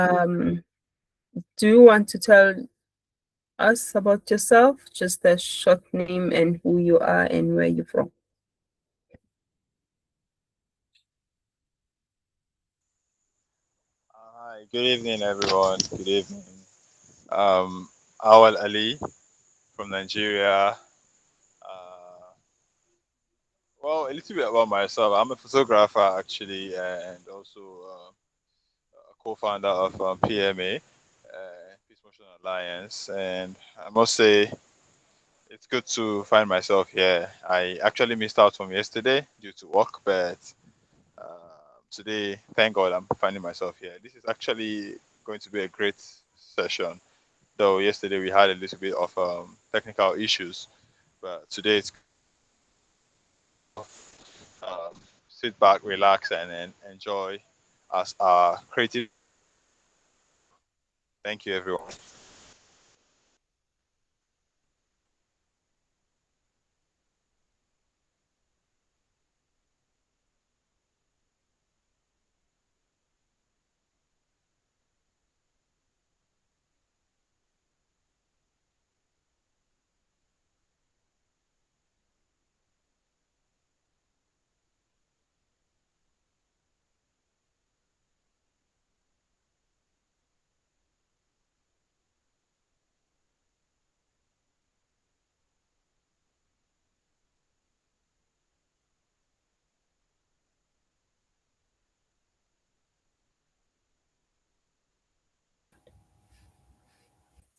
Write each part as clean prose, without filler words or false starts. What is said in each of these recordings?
Um, do you want to tell us about yourself? Just a short name and who you are and where you're from. Hi, good evening, everyone. Good evening. Um, Awal Ali from Nigeria. Well, a little bit about myself. I'm a photographer actually, and also a co-founder of PMA, Peace Motion Alliance. And I must say, it's good to find myself here. I actually missed out from yesterday due to work, but today, thank God, I'm finding myself here. This is actually going to be a great session. Though yesterday we had a little bit of technical issues, but today it's um, sit back, relax, and enjoy as our creative. Thank you, everyone.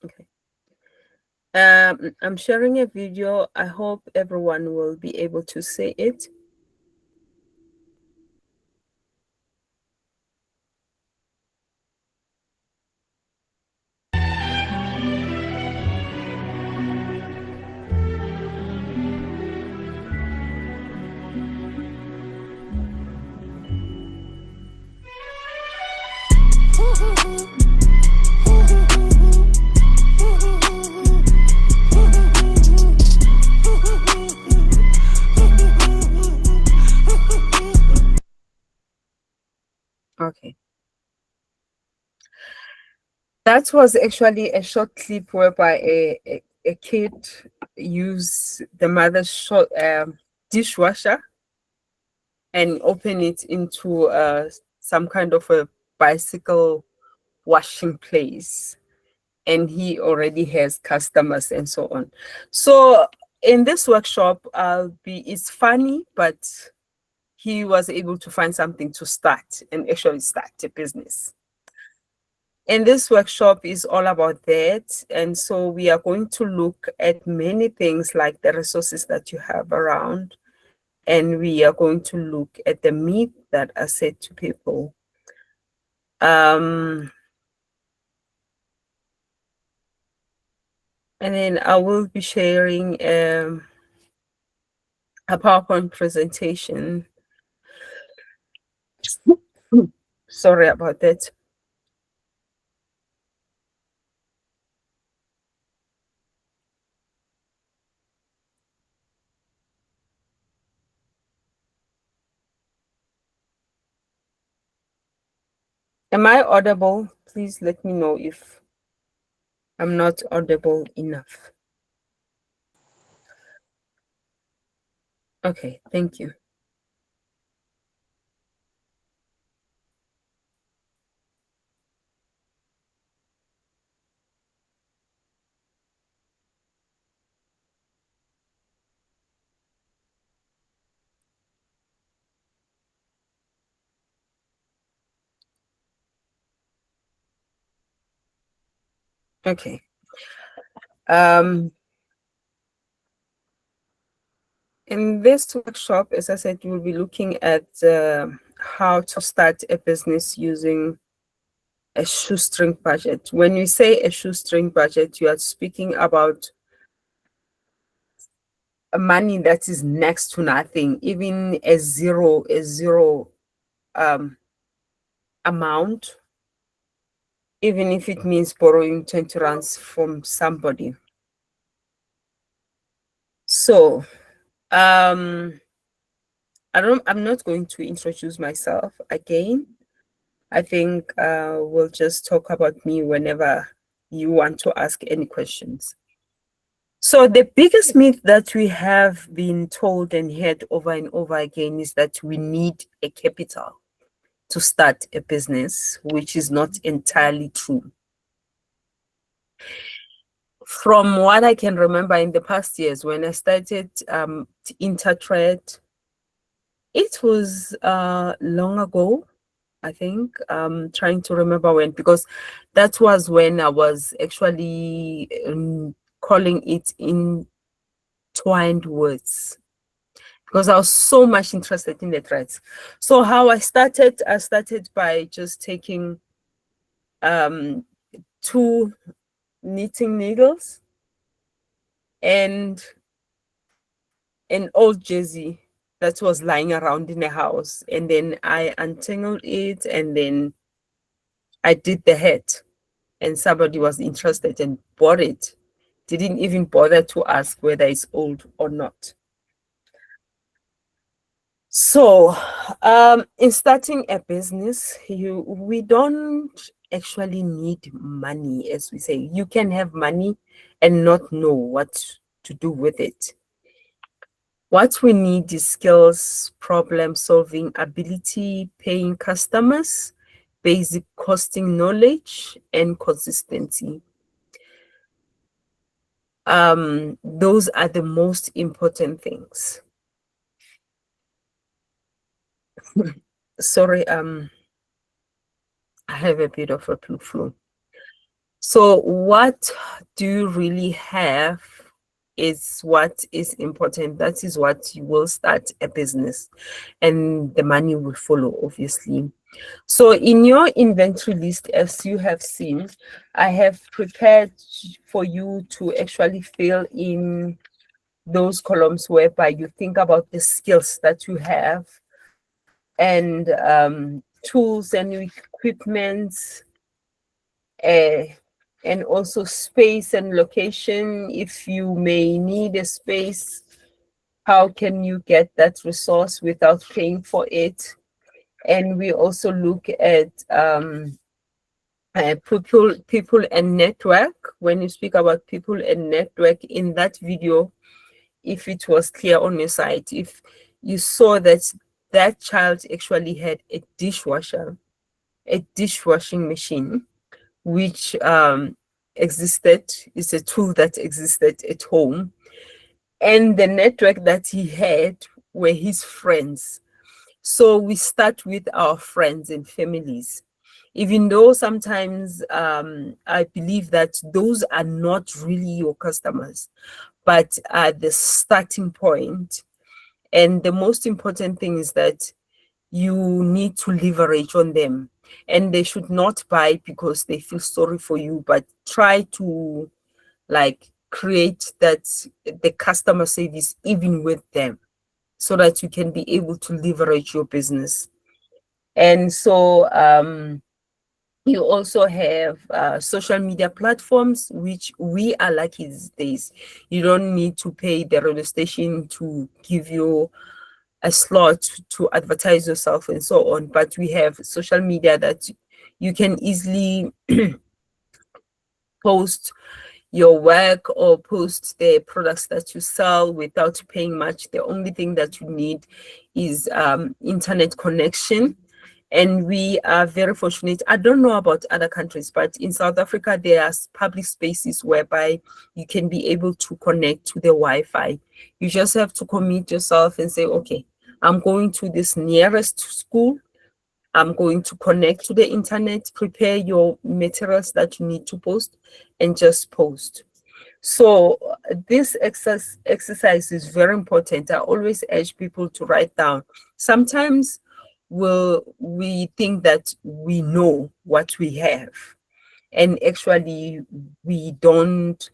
Okay. I'm sharing a video. I hope everyone will be able to see it. Okay. That was actually a short clip whereby a kid used the mother's dishwasher and open it into some kind of a bicycle washing place. And he already has customers and so on. So in this workshop, it's funny, but he was able to find something to start and actually start a business. And this workshop is all about that. And so we are going to look at many things like the resources that you have around. And we are going to look at the myth that are said to people. And then I will be sharing a PowerPoint presentation. Sorry about that. Am I audible? Please let me know if I'm not audible enough. Okay, thank you. Okay. In this workshop, as I said, we'll be looking at how to start a business using a shoestring budget. When we say a shoestring budget, you are speaking about money that is next to nothing, even a zero amount, even if it means borrowing 20 rands from somebody. So I'm not going to introduce myself again. I think we'll just talk about me whenever you want to ask any questions. So the biggest myth that we have been told and heard over and over again is that we need a capital to start a business, which is not entirely true. From what I can remember in the past years, when I started Intertrade, it was long ago, I think. Trying to remember when, because that was when I was actually calling it entwined words, because I was so much interested in the threads. So how I started by just taking two knitting needles and an old jersey that was lying around in the house, and then I untangled it, and then I did the hat, and somebody was interested and bought it. Didn't even bother to ask whether it's old or not. So in starting a business, we don't actually need money, as we say. You can have money and not know what to do with it. What we need is skills, problem solving ability, paying customers, basic costing knowledge, and consistency. Those are the most important things. Sorry, I have a bit of a flu. So what do you really have is what is important. That is what you will start a business, and the money will follow, obviously. So in your inventory list, as you have seen, I have prepared for you to actually fill in those columns whereby you think about the skills that you have, and tools and equipment, uh, and also space and location. If you may need a space, how can you get that resource without paying for it? And we also look at people and network. When you speak about people and network in that video, if it was clear on your side, if you saw that that child actually had a dishwashing machine, which existed, is a tool that existed at home, and the network that he had were his friends. So we start with our friends and families, even though sometimes I believe that those are not really your customers, but are the starting point. And the most important thing is that you need to leverage on them, and they should not buy because they feel sorry for you, but try to like create that the customer service even with them, so that you can be able to leverage your business. And so you also have social media platforms, which we are lucky these days. You don't need to pay the radio station to give you a slot to advertise yourself and so on. But we have social media that you can easily post your work or post the products that you sell without paying much. The only thing that you need is internet connection. And we are very fortunate. I don't know about other countries, but in South Africa, there are public spaces whereby you can be able to connect to the Wi-Fi. You just have to commit yourself and say, okay, I'm going to this nearest school. I'm going to connect to the internet, prepare your materials that you need to post, and just post. So this exercise is very important. I always urge people to write down. Sometimes we think that we know what we have, and actually we don't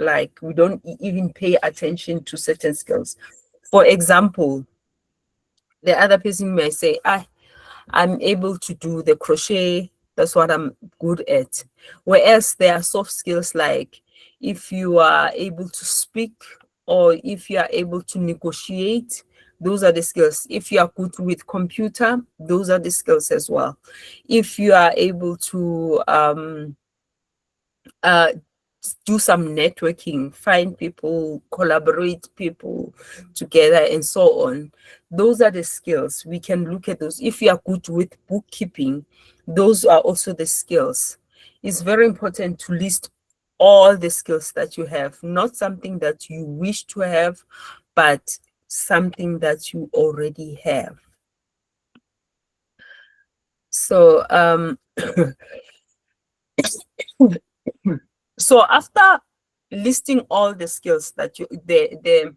even pay attention to certain skills. For example, the other person may say, I'm able to do the crochet, that's what I'm good at. Whereas there are soft skills like if you are able to speak, or if you are able to negotiate, those are the skills. If you are good with computer, those are the skills as well. If you are able to uh, do some networking, find people, collaborate people together, and so on. Those are the skills. We can look at those. If you are good with bookkeeping, those are also the skills. It's very important to list all the skills that you have, not something that you wish to have, but something that you already have. So so after listing all the skills that the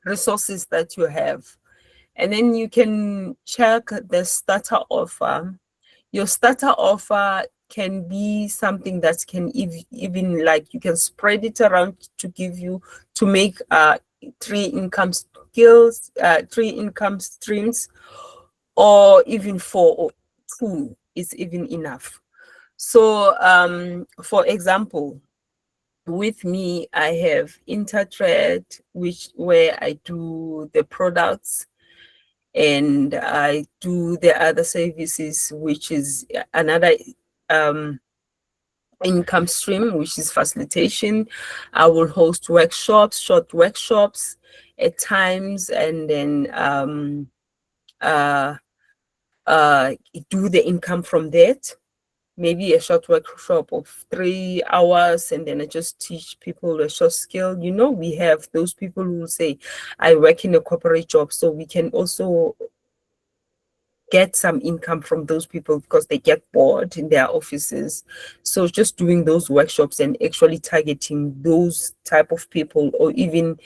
resources that you have, and then you can check the starter offer. Your starter offer can be something that can even like you can spread it around to give you to make three income skills, three income streams, or even four or two is even enough. So for example, with me, I have Intertrade, where I do the products, and I do the other services, which is another income stream, which is facilitation. I will host workshops, short workshops at times, and then do the income from that. Maybe a short workshop of 3 hours, and then I just teach people a short skill. You know, we have those people who say, I work in a corporate job, so we can also get some income from those people because they get bored in their offices. So just doing those workshops and actually targeting those type of people, or even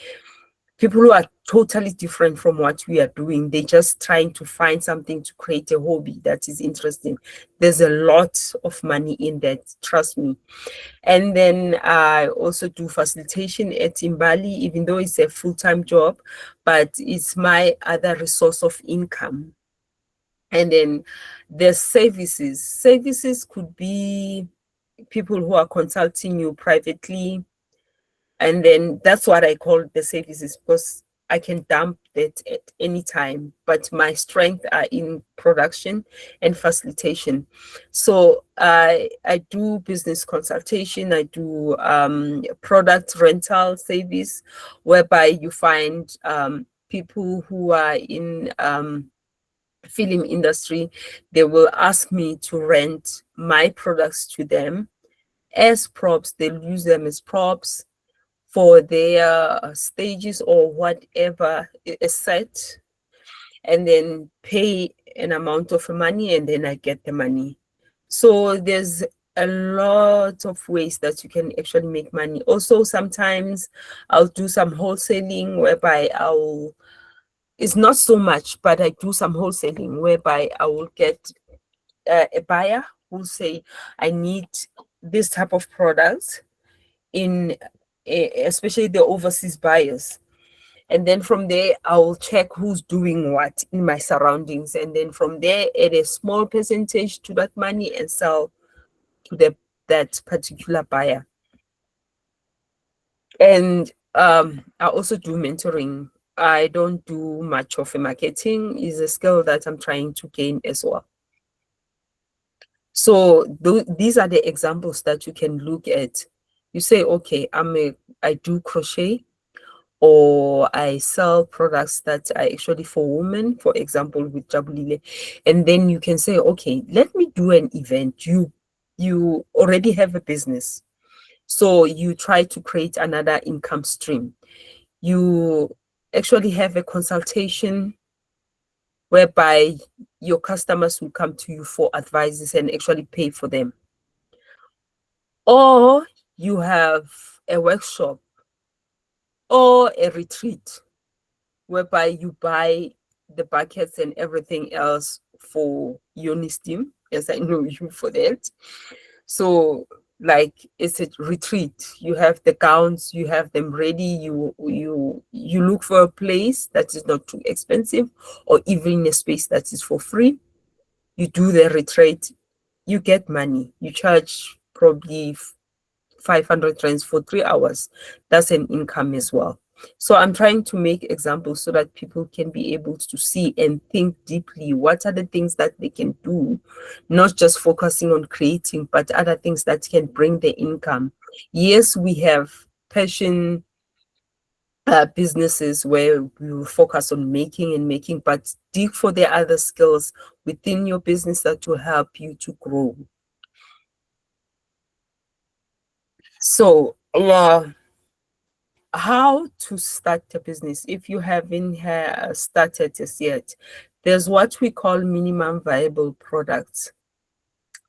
people who are totally different from what we are doing. They're just trying to find something to create a hobby that is interesting. There's a lot of money in that, trust me. And then I also do facilitation at Imbali, even though it's a full-time job, but it's my other resource of income. And then the services. Services could be people who are consulting you privately. And then that's what I call the services, because I can dump that at any time, but my strength are in production and facilitation. So I do business consultation, I do product rental service, whereby you find people who are in film industry. They will ask me to rent my products to them as props. They'll use them as props for their stages or whatever is set, and then pay an amount of money, and then I get the money. So there's a lot of ways that you can actually make money. Also, sometimes I'll do some wholesaling, whereby it's not so much, but I do some wholesaling whereby I will get a buyer who say, I need this type of products in especially the overseas buyers. And then from there, I will check who's doing what in my surroundings. And then from there, add a small percentage to that money and sell to that particular buyer. And I also do mentoring. I don't do much of a marketing. Is a skill that I'm trying to gain as well. So these are the examples that you can look at. You say, okay, I do crochet, or I sell products that are actually for women, for example, with Jabulile. And then you can say, okay, let me do an event. You already have a business. So you try to create another income stream. You actually have a consultation whereby your customers will come to you for advices and actually pay for them. Or you have a workshop or a retreat whereby you buy the buckets and everything else for Yoni Steam, as I know you for that. So like it's a retreat. You have the gowns, you have them ready, you look for a place that is not too expensive, or even a space that is for free. You do the retreat, you get money. You charge probably 500 rands for 3 hours. That's an income as well. So I'm trying to make examples so that people can be able to see and think deeply. What are the things that they can do, not just focusing on creating, but other things that can bring the income. Yes, we have passion businesses where we will focus on making and making, but dig for the other skills within your business that will help you to grow. So, how to start a business if you haven't started as yet? There's what we call minimum viable products.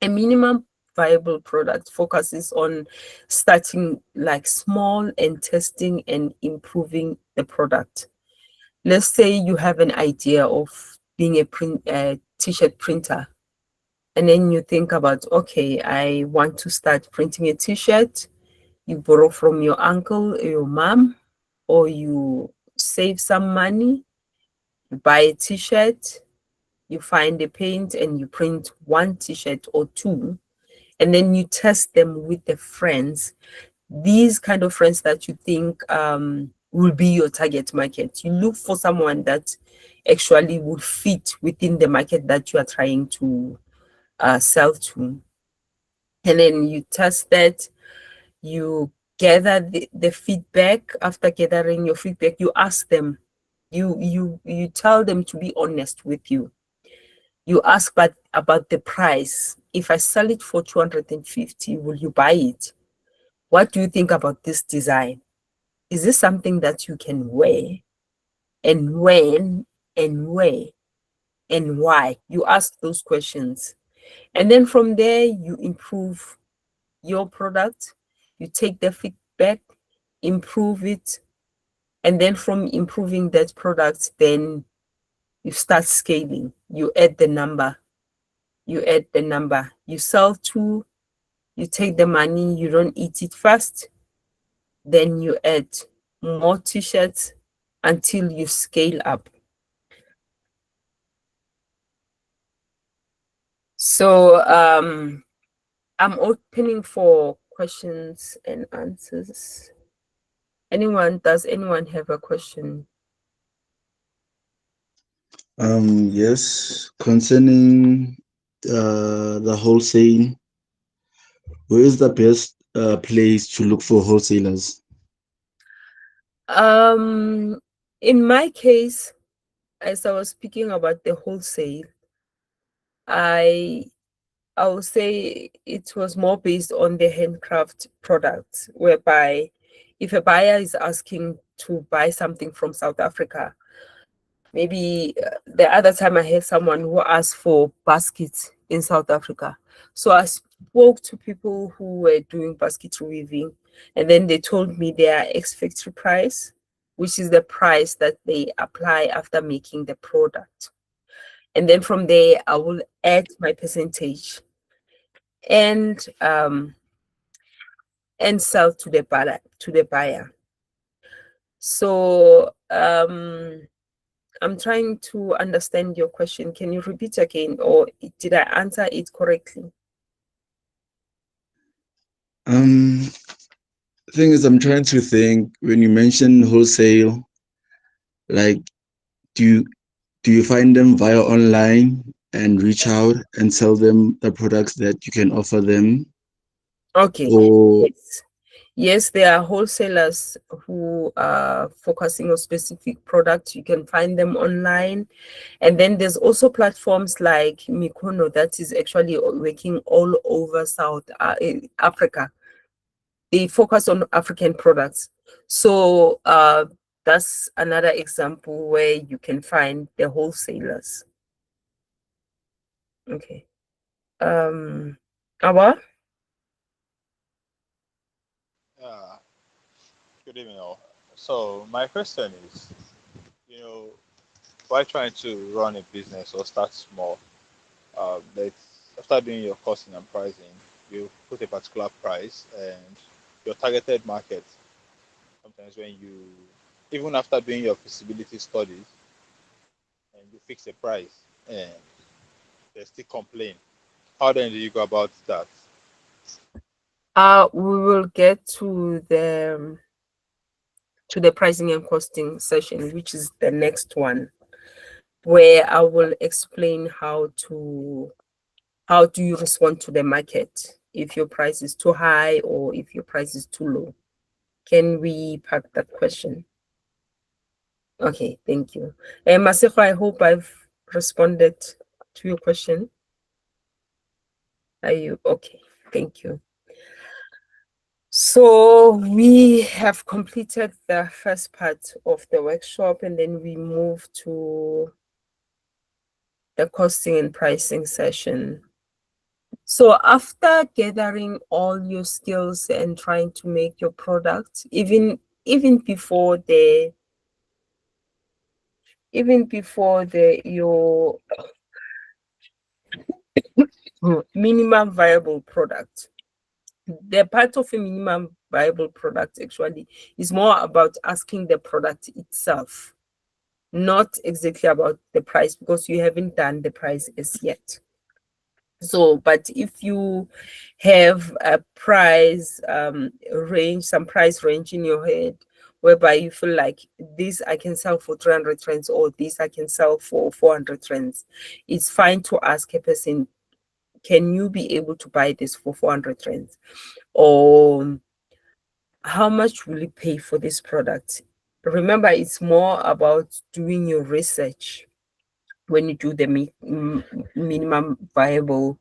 A minimum viable product focuses on starting like small and testing and improving the product. Let's say you have an idea of being a t-shirt printer, and then you think about, okay, I want to start printing a t-shirt. You borrow from your uncle or your mom, or you save some money, you buy a t-shirt, you find a paint and you print one t-shirt or two, and then you test them with the friends, these kind of friends that you think will be your target market. You look for someone that actually would fit within the market that you are trying to sell to. And then you test that, you gather the feedback. After gathering your feedback, you ask them, you tell them to be honest with you. You ask about the price. If I sell it for 250, will you buy it? What do you think about this design? Is this something that you can wear? And when and where and why? You ask those questions. And then from there, you improve your product. You take the feedback, improve it. And then from improving that product, then you start scaling. You add the number. You add the number. You sell two, you take the money, you don't eat it first. Then you add more t-shirts until you scale up. So I'm opening for questions and answers. Does anyone have a question? Yes, concerning the wholesale, where is the best place to look for wholesalers? Um, in my case, as I was speaking about the wholesale, I I would say it was more based on the handcraft products, whereby if a buyer is asking to buy something from South Africa, maybe the other time I had someone who asked for baskets in South Africa. So I spoke to people who were doing basket weaving, and then they told me their ex-factory price, which is the price that they apply after making the product. And then from there, I will add my percentage and sell to the buyer. So I'm trying to understand your question. Can you repeat again, or did I answer it correctly? Um, thing is, I'm trying to think when you mention wholesale, like, do you do you find them via online and reach out and sell them the products that you can offer them, Okay. or Yes. Yes, there are wholesalers who are focusing on specific products. You can find them online. And then there's also platforms like Mikono that is actually working all over South Africa. They focus on African products. So that's another example where you can find the wholesalers. Okay. Awa? Yeah, good evening all. So my question is, you know, why trying to run a business or start small? Let's after doing your costing and pricing, you put a particular price and your targeted market. Sometimes when you, even after doing your feasibility studies and you fix a price and they still complain, how then do you go about that? We will get to the to the pricing and costing session, which is the next one, where I will explain how do you respond to the market if your price is too high or if your price is too low. Can we park that question? Okay, thank you. Maseko, I hope I've responded to your question. Are you okay? Thank you. So we have completed the first part of the workshop, and then we move to the costing and pricing session. So after gathering all your skills and trying to make your product, even before your minimum viable product, the part of a minimum viable product actually is more about asking the product itself, not exactly about the price, because you haven't done the price as yet. So, but if you have a price range, some price range in your head, whereby you feel like this I can sell for 300 rands or this I can sell for 400 rands, it's fine to ask a person, can you be able to buy this for 400 rands? Or how much will you pay for this product? Remember, it's more about doing your research when you do the minimum viable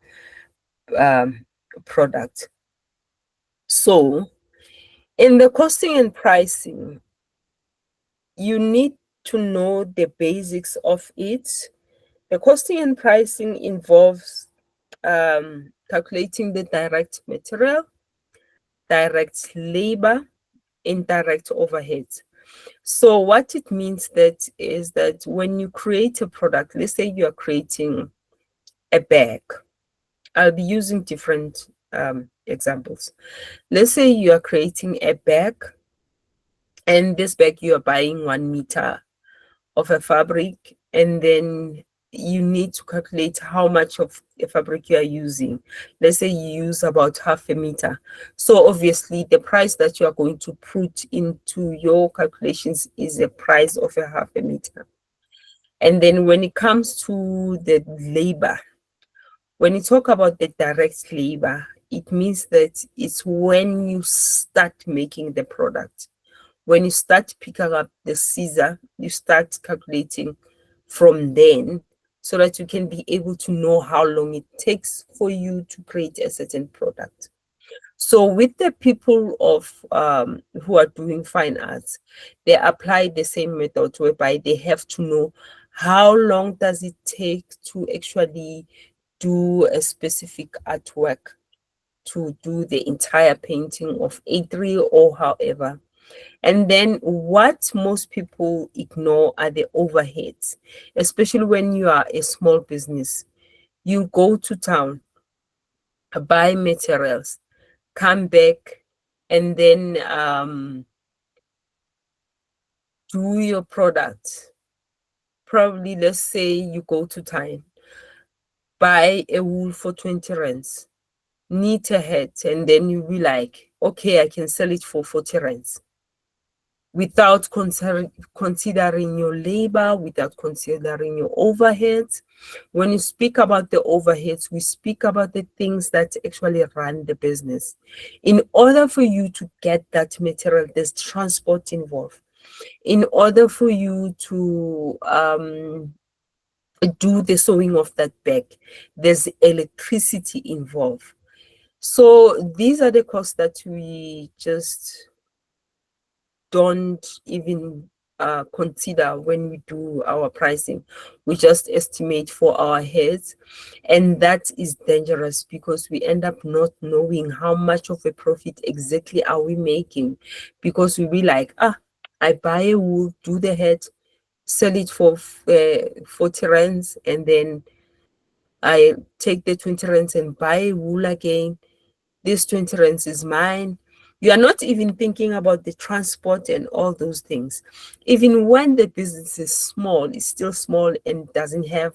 product. So in the costing and pricing, you need to know the basics of it. The costing and pricing involves calculating the direct material, direct labor, indirect overheads. So what it means that is that when you create a product, let's say you are creating a bag. I'll be using different examples. Let's say you are creating a bag, and this bag you are buying 1 meter of a fabric, and then you need to calculate how much of the fabric you are using. Let's say you use about 0.5 meter. So obviously the price that you are going to put into your calculations is the price of a 0.5 meter. And then when it comes to the labor, when you talk about the direct labor, it means that it's when you start making the product. When you start picking up the scissor, you start calculating from then, so that you can be able to know how long it takes for you to create a certain product. So with the people of who are doing fine arts, they apply the same method, whereby they have to know how long does it take to actually do a specific artwork, to do the entire painting of A3 or however. And then what most people ignore are the overheads, especially when you are a small business. You go to town, buy materials, come back, and then do your product. Probably, let's say you go to town, buy a wool for 20 rands, knit a hat, and then you be like, okay, I can sell it for 40 rands. Without considering your labor, without considering your overheads. When you speak about the overheads, we speak about the things that actually run the business. In order for you to get that material, there's transport involved. In order for you to do the sewing of that bag, there's electricity involved. So these are the costs that we just don't even consider when we do our pricing. We just estimate for our heads, and that is dangerous, because we end up not knowing how much of a profit exactly are we making, because we be like, I buy a wool, do the head, sell it for 40 rands, and then I take the 20 rands and buy wool again. This 20 rands is mine. You are not even thinking about the transport and all those things. Even when the business is small, it's still small and doesn't have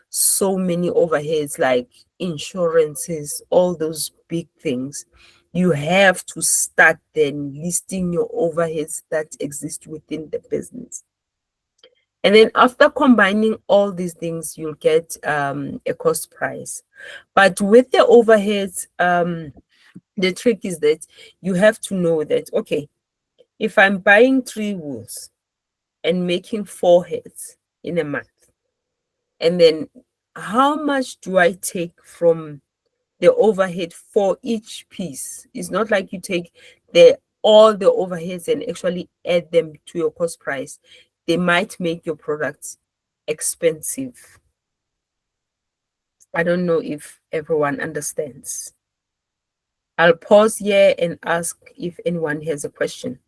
so many overheads like insurances, all those big things. you have to start then listing your overheads that exist within the business. And then after combining all these things, you'll get a cost price. But with the overheads, the trick is that you have to know that, okay, if I'm buying 3 wools and making 4 heads in a month, and then how much do I take from the overhead for each piece? It's not like you take all the overheads and actually add them to your cost price. They might make your products expensive. I don't know if everyone understands. I'll pause here and ask if anyone has a question.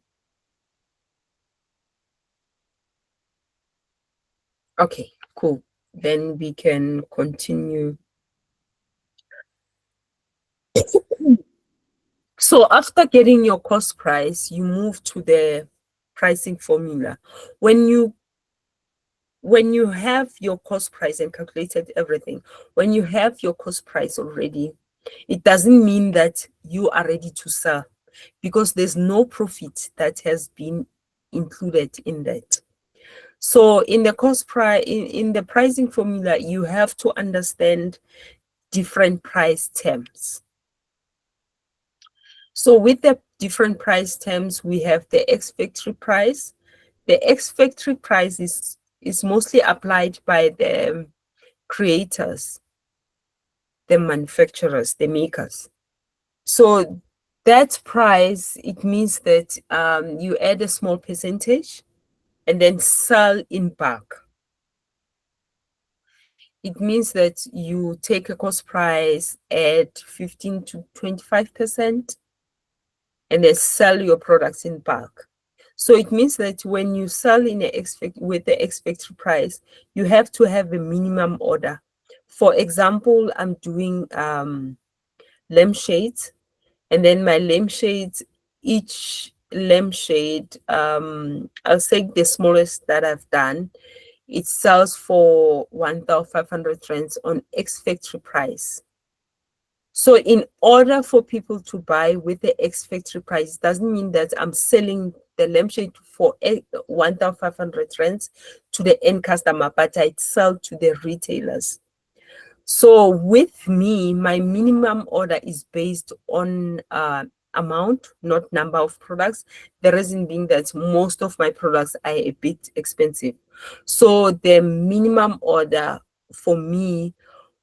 Okay, cool. Then we can continue. So after getting your cost price, you move to the pricing formula. When you have your cost price and calculated everything, when you have your cost price already, it doesn't mean that you are ready to sell, because there's no profit that has been included in that. So in the cost price, in the pricing formula, you have to understand different price terms. So with the different price terms, we have the ex-factory price. The ex-factory price is mostly applied by the creators, the manufacturers, the makers. So that price, it means that you add a small percentage and then sell in bulk. It means that you take a cost price at 15 to 25% and then sell your products in bulk. So it means that when you sell with the ex-factory price, you have to have a minimum order. For example, I'm doing lampshades, and then my lampshades, each lampshade, I'll say the smallest that I've done, it sells for 1,500 rands on ex-factory price. So in order for people to buy with the ex-factory price, doesn't mean that I'm selling the lampshade for 1,500 rands to the end customer, but I sell to the retailers. So with me, my minimum order is based on amount, not number of products. The reason being that most of my products are a bit expensive. So the minimum order for me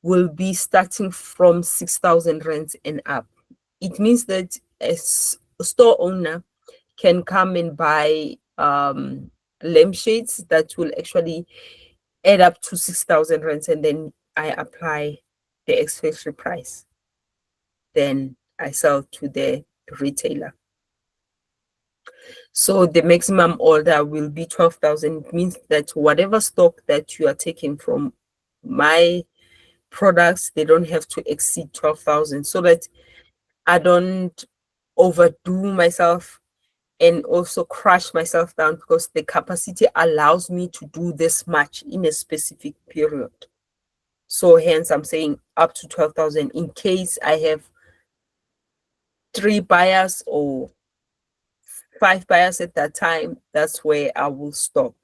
will be starting from 6,000 rands and up. It means that a store owner can come and buy lampshades that will actually add up to 6,000 rands, and then I apply the ex-factory price. Then I sell to the retailer. So the maximum order will be 12,000. It means that whatever stock that you are taking from my products, they don't have to exceed 12,000, so that I don't overdo myself and also crush myself down, because the capacity allows me to do this much in a specific period. So hence I'm saying up to 12,000 in case I have 3 buyers or 5 buyers at that time. That's where I will stop.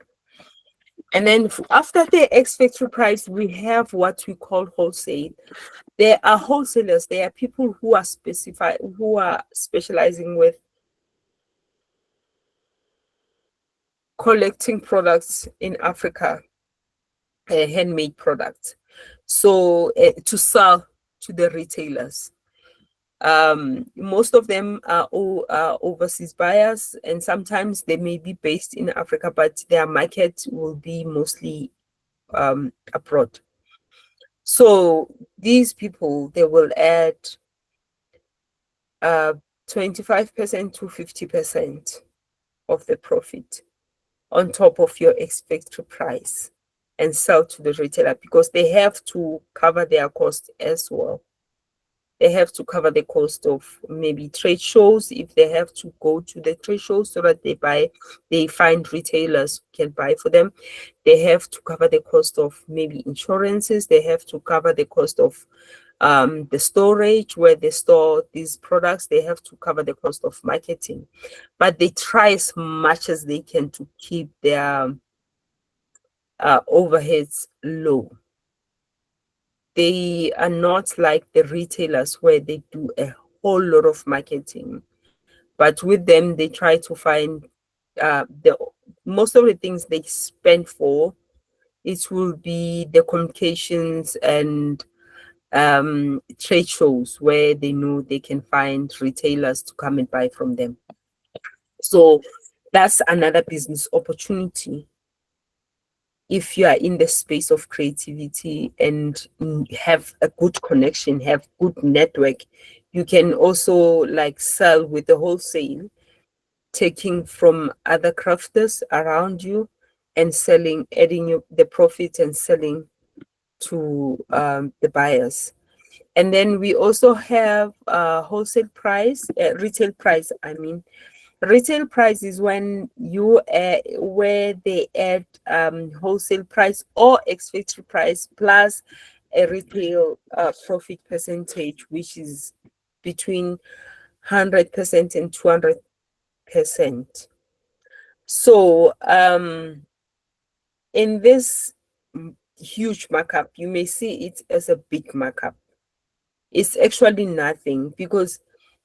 And then after the ex-factory price, we have what we call wholesale. There are wholesalers. There are people who are specializing with collecting products in Africa, handmade products. So to sell to the retailers. Most of them are all overseas buyers, and sometimes they may be based in Africa, but their market will be mostly abroad. So these people, they will add 25% to 50% of the profit on top of your ex-factory price and sell to the retailer, because they have to cover their cost as well. They have to cover the cost of maybe trade shows, if they have to go to the trade shows, so that they find retailers who can buy for them. They have to cover the cost of maybe insurances. They have to cover the cost of the storage where they store these products, they have to cover the cost of marketing. But they try as much as they can to keep their overheads low. They are not like the retailers where they do a whole lot of marketing. But with them, they try to find the most of the things they spend for. It will be the communications and trade shows where they know they can find retailers to come and buy from them. So that's another business opportunity. If you are in the space of creativity and have a good connection, have good network, you can also like sell with the wholesale, taking from other crafters around you and selling, adding the profit and selling to the buyers. And then we also have wholesale price, retail price. I mean, retail price is when you where they add wholesale price or ex-factory price plus a retail profit percentage, which is between 100% and 200%. So in this huge markup, you may see it as a big markup. It's actually nothing because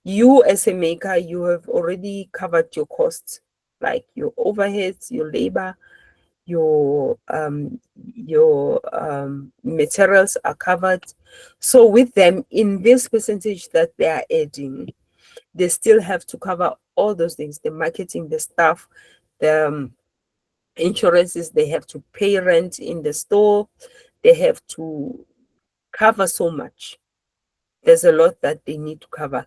you as a maker, you have already covered your costs, like your overheads, your labor, your materials are covered. So with them, in this percentage that they are adding, they still have to cover all those things: the marketing, the staff, the insurances. They have to pay rent in the store. They have to cover so much. There's a lot that they need to cover.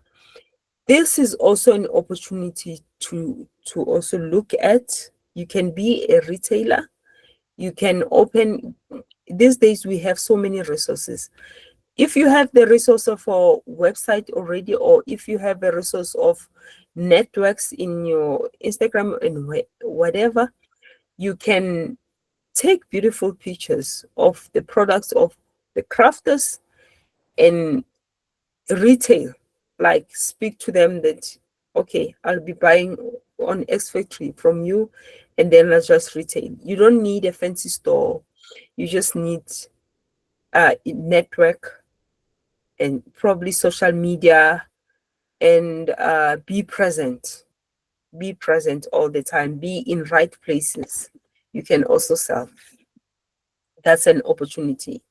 This is also an opportunity to also look at. You can be a retailer. You can open. These days we have so many resources. If you have the resource of a website already, or if you have a resource of networks in your Instagram and whatever, you can take beautiful pictures of the products of the crafters and retail, like speak to them that, okay, I'll be buying on X Factory from you, and then let's just retail. You don't need a fancy store. You just need a network and probably social media, and be present. Be present all the time. Be in right places. You can also sell. That's an opportunity.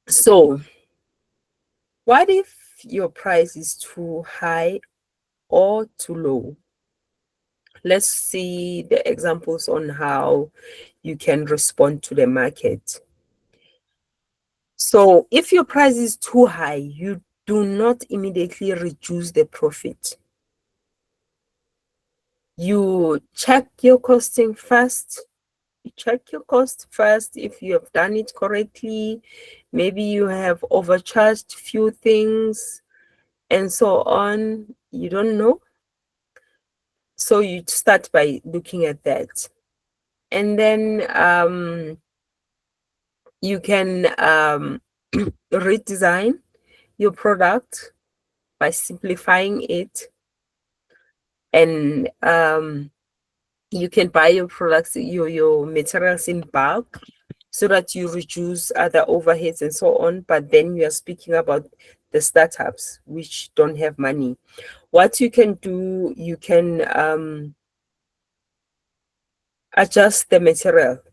So what if your price is too high or too low? Let's see the examples on how you can respond to the market. So if your price is too high, you do not immediately reduce the profit. You check your costing first. You check your cost first if you have done it correctly. Maybe you have overcharged few things and so on. You don't know. So you start by looking at that. And then you can redesign your product by simplifying it. And you can buy your products, your materials in bulk, so that you reduce other overheads and so on. But then you are speaking about the startups which don't have money. What you can do, you can adjust the material,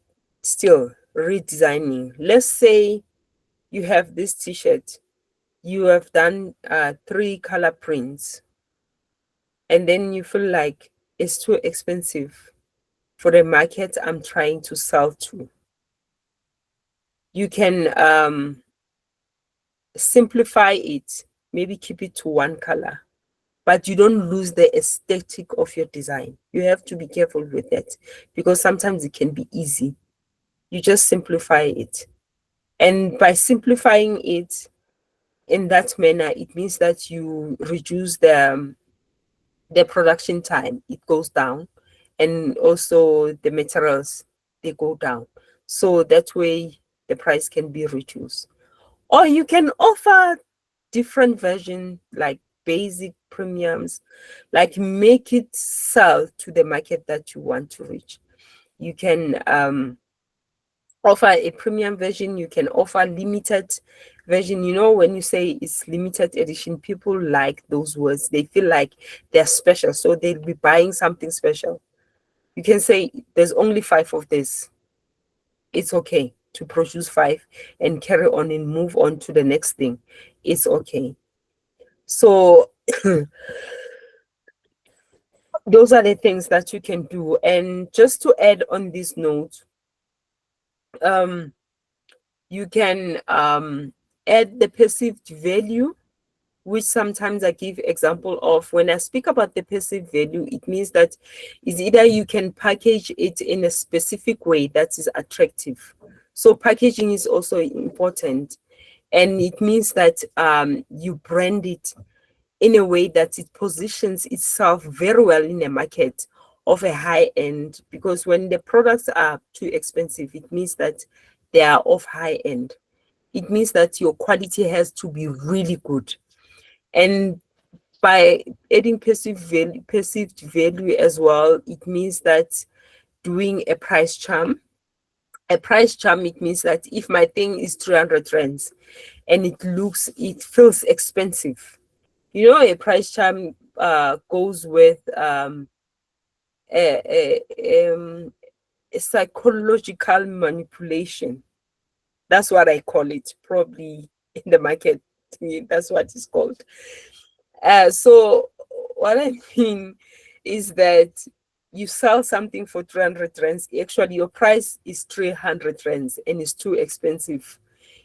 still redesigning. Let's say you have this t-shirt, you have done 3 color prints, and then you feel like it's too expensive for the market I'm trying to sell to. You can simplify it, maybe keep it to 1 color, but you don't lose the aesthetic of your design. You have to be careful with that because sometimes it can be easy. You just simplify it. And by simplifying it in that manner, it means that you reduce the production time. It goes down, and also the materials, they go down. So that way the price can be reduced. Or you can offer different version like basic premiums, like make it sell to the market that you want to reach. You can offer a premium version, you can offer limited version. You know, when you say it's limited edition, people like those words. They feel like they're special, so they'll be buying something special. You can say there's only 5 of this. It's okay to produce 5 and carry on and move on to the next thing. It's okay. So those are the things that you can do. And just to add on this note, you can add the perceived value, which sometimes I give example of. When I speak about the perceived value, it means that is either you can package it in a specific way that is attractive. So packaging is also important, and it means that you brand it in a way that it positions itself very well in a market of a high end, because when the products are too expensive, it means that they are of high end. It means that your quality has to be really good. And by adding perceived value as well, it means that doing a price charm. A price charm, it means that if my thing is 300 rands and it feels expensive, you know, a price charm goes with a, a psychological manipulation. That's what I call it, probably in the market. That's what it's called. So what I mean is that you sell something for 300 rands. Actually, your price is 300 rands and it's too expensive.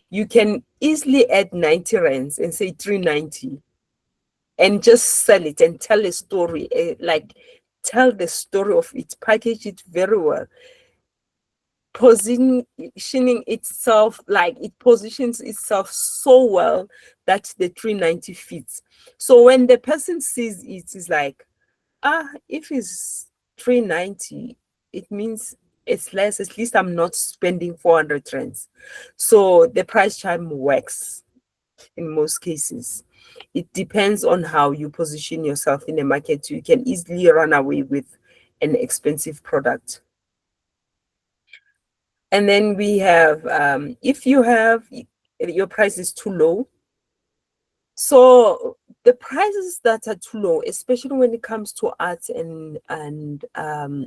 You can easily add 90 rands and say 390 and just sell it and tell a story, like tell the story of it, package it very well, positioning itself, like it positions itself so well that the 390 fits. So when the person sees it, is like, if it's 390, it means it's less. At least I'm not spending 400 rands. So the price charm works in most cases. It depends on how you position yourself in the market. You can easily run away with an expensive product. And then we have, if you have, your price is too low. So the prices that are too low, especially when it comes to art and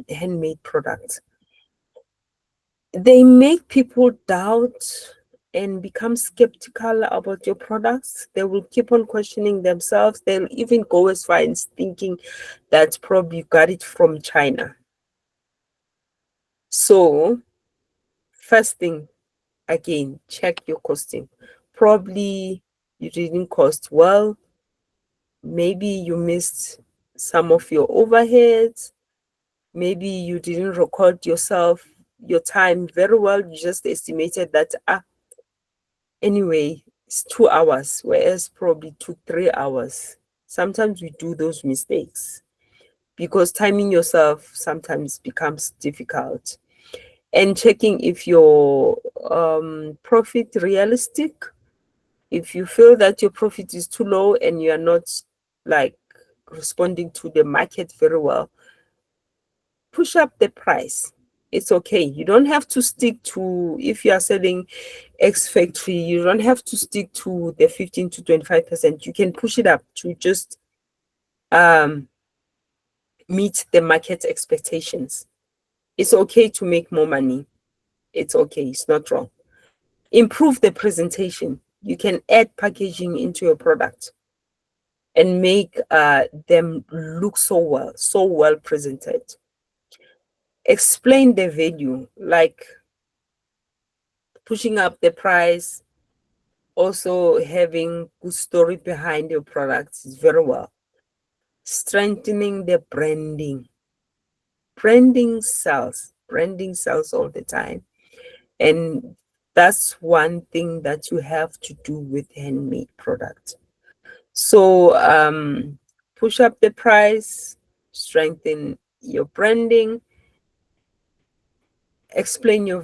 handmade products, they make people doubt and become skeptical about your products. They will keep on questioning themselves. They'll even go as far as thinking that probably you got it from China. So first thing, again, check your costing. Probably you didn't cost well. Maybe you missed some of your overheads. Maybe you didn't record your time very well. You just estimated that anyway, it's 2 hours, whereas probably took 3 hours. Sometimes we do those mistakes because timing yourself sometimes becomes difficult. And checking if your profit realistic. If you feel that your profit is too low and you are not like responding to the market very well, push up the price. It's okay. You don't have to stick to, if you are selling X factory, you don't have to stick to the 15 to 25%. You can push it up to just meet the market expectations. It's okay to make more money. It's okay. It's not wrong. Improve the presentation. You can add packaging into your product and make them look so well presented. Explain the value, like pushing up the price, also having good story behind your products is very well. Strengthening the branding. Branding sells all the time. And that's one thing that you have to do with handmade products. So push up the price, strengthen your branding, explain your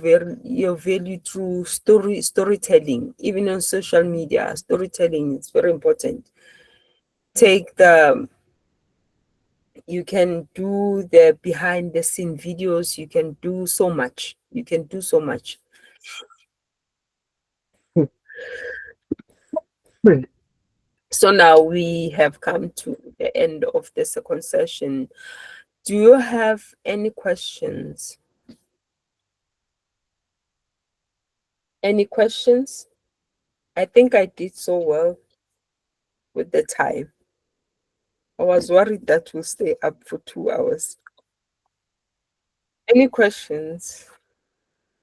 value through storytelling. Even on social media, storytelling is very important. Take the You can do the behind the scene videos. You can do so much. You can do so much. So now we have come to the end of the second session. Do you have any questions? Any questions? I think I did so well with the time. I was worried that we'll stay up for 2 hours. Any questions?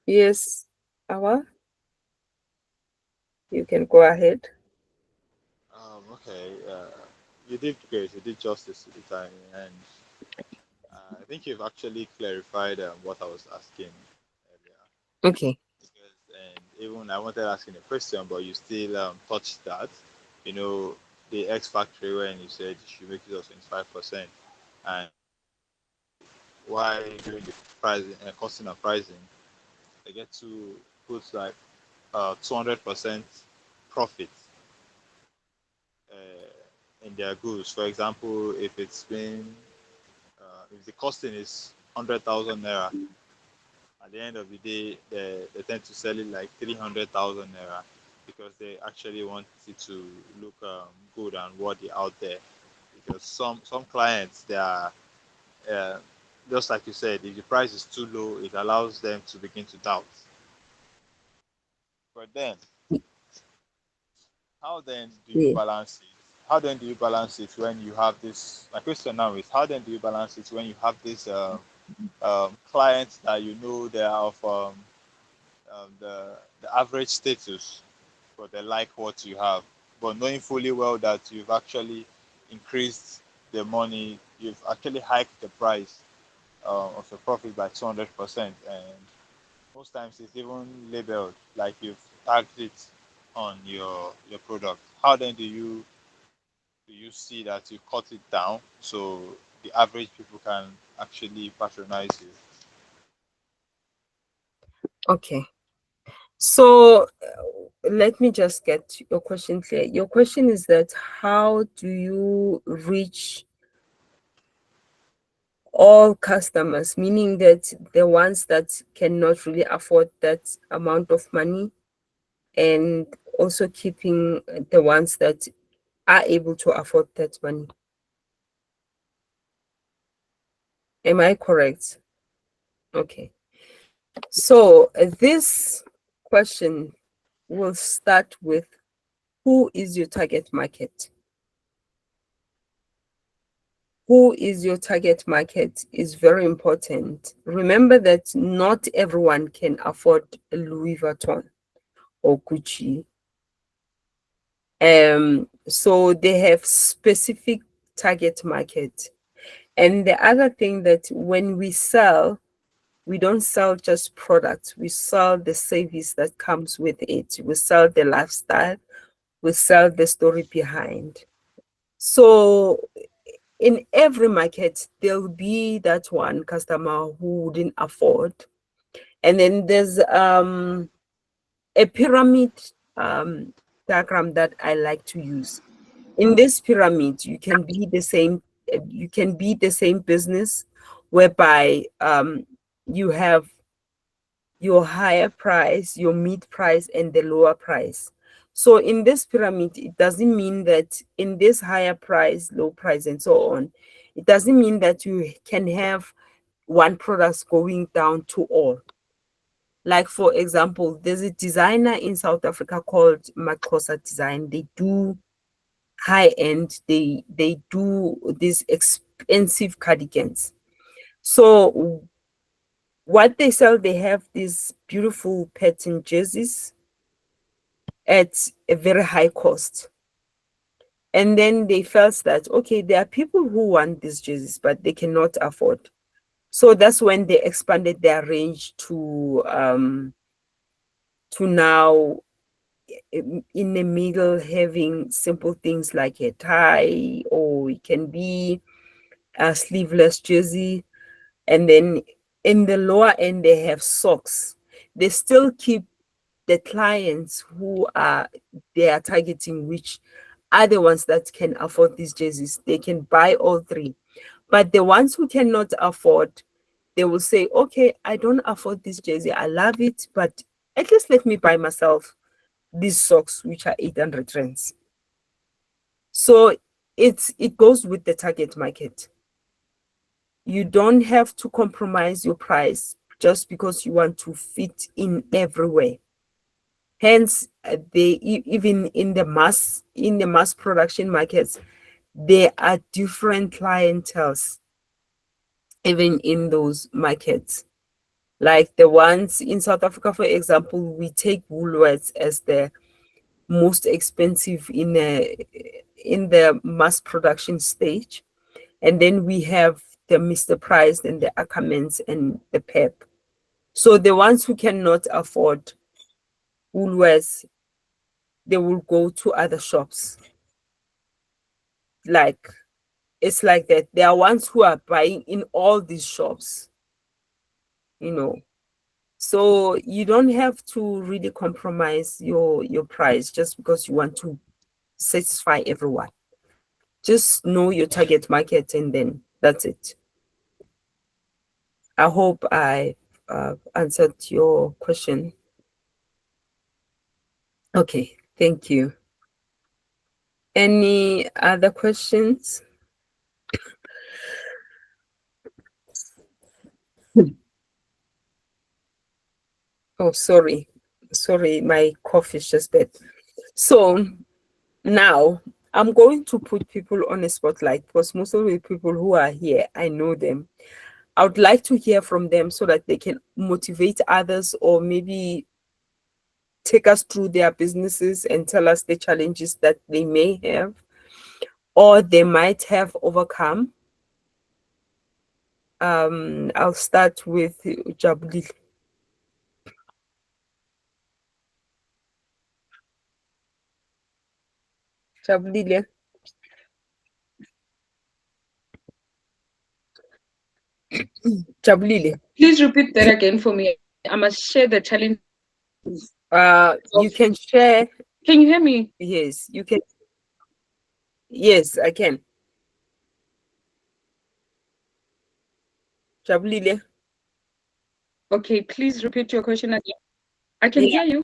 Yes, Awa, you can go ahead. Okay. You did great. You did justice to the time, and I think you've actually clarified what I was asking earlier. Okay. Because, and even I wanted asking a question, but you still touched that. You know, the X factory when you said you should make it of 25%, and why during the pricing and costing and pricing, they get to put like 200% profit in their goods. For example, if the costing is 100,000 naira, at the end of the day, they tend to sell it like 300,000 naira because they actually want it to look good and worthy out there. Because some clients, they are uh, just like you said, if the price is too low, it allows them to begin to doubt. But then, how then do you Yeah. balance it? How then do you balance it when you have this? My question now is, how then do you balance it when you have this clients that you know they are of the average status, but they like what you have, but knowing fully well that you've actually increased the money, you've actually hiked the price of your profit by 200%, and most times it's even labeled like you've tagged it on your product. How then do you see that you cut it down so the average people can actually patronize you? Okay. So let me just get your question clear. Your question is that how do you reach all customers, meaning that the ones that cannot really afford that amount of money, and also keeping the ones that are able to afford that money. Am I correct? Okay. So this question will start with, who is your target market? Who is your target market is very important. Remember that not everyone can afford Louis Vuitton or Gucci. So they have specific target market. And the other thing, that when we sell, we don't sell just products, we sell the service that comes with it. We sell the lifestyle, we sell the story behind. So in every market, there'll be that one customer who wouldn't afford. And then there's a pyramid diagram that I like to use. In this pyramid, you can be the same business, whereby you have your higher price, your mid price, and the lower price. So in this pyramid, it doesn't mean that in this higher price, low price, and so on, it doesn't mean that you can have one product going down to all. Like, for example, there's a designer in South Africa called Makosa Design. They do high end, they do these expensive cardigans. So what they sell, they have these beautiful pattern jerseys at a very high cost. And then they felt that, okay, there are people who want these jerseys, but they cannot afford. So that's when they expanded their range to now in the middle, having simple things like a tie, or it can be a sleeveless jersey. And then in the lower end, they have socks. They still keep the clients who they are targeting, which are the ones that can afford these jerseys. They can buy all three. But the ones who cannot afford, they will say, okay, I don't afford this jersey. I love it, but at least let me buy myself these socks, which are 800 rands. So it goes with the target market. You don't have to compromise your price just because you want to fit in everywhere. Hence, even in the mass production markets, there are different clienteles even in those markets. Like the ones in South Africa, for example, we take Woolworths as the most expensive in the mass production stage, and then we have the Mr. Price and the Ackermans and the Pep. So the ones who cannot afford Woolworths, they will go to other shops. Like, it's like that. There are ones who are buying in all these shops, you know. So you don't have to really compromise your price just because you want to satisfy everyone. Just know your target market, and then that's it. I hope I answered your question. Okay, thank you. Any other questions? Oh, sorry, my cough is just bad. So now I'm going to put people on a spotlight because most of the people who are here, I know them. I would like to hear from them so that they can motivate others, or maybe take us through their businesses and tell us the challenges that they may have or they might have overcome. I'll start with Jabulile. Jabulile. Jabulile. Please repeat that again for me. I must share the challenge. You can share. Can you hear me? Yes, you can. Yes, I can. Jabulile. Okay, please repeat your question again. I can hear you.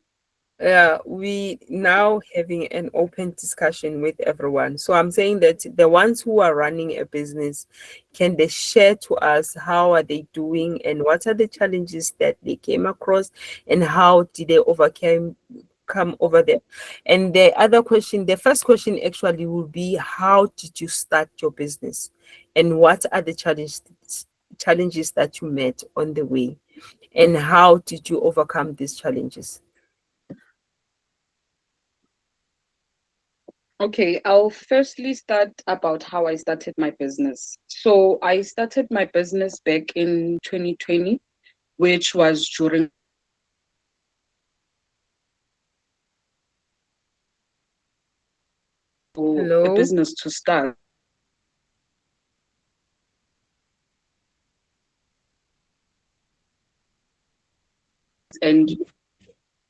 We now having an open discussion with everyone. So I'm saying that the ones who are running a business, can they share to us how are they doing and what are the challenges that they came across and how did they come over there? And the other question, the first question actually will be, how did you start your business and what are the challenges that you met on the way and how did you overcome these challenges? Okay, I'll firstly start about how I started my business. So I started my business back in 2020, which was during a business to start. And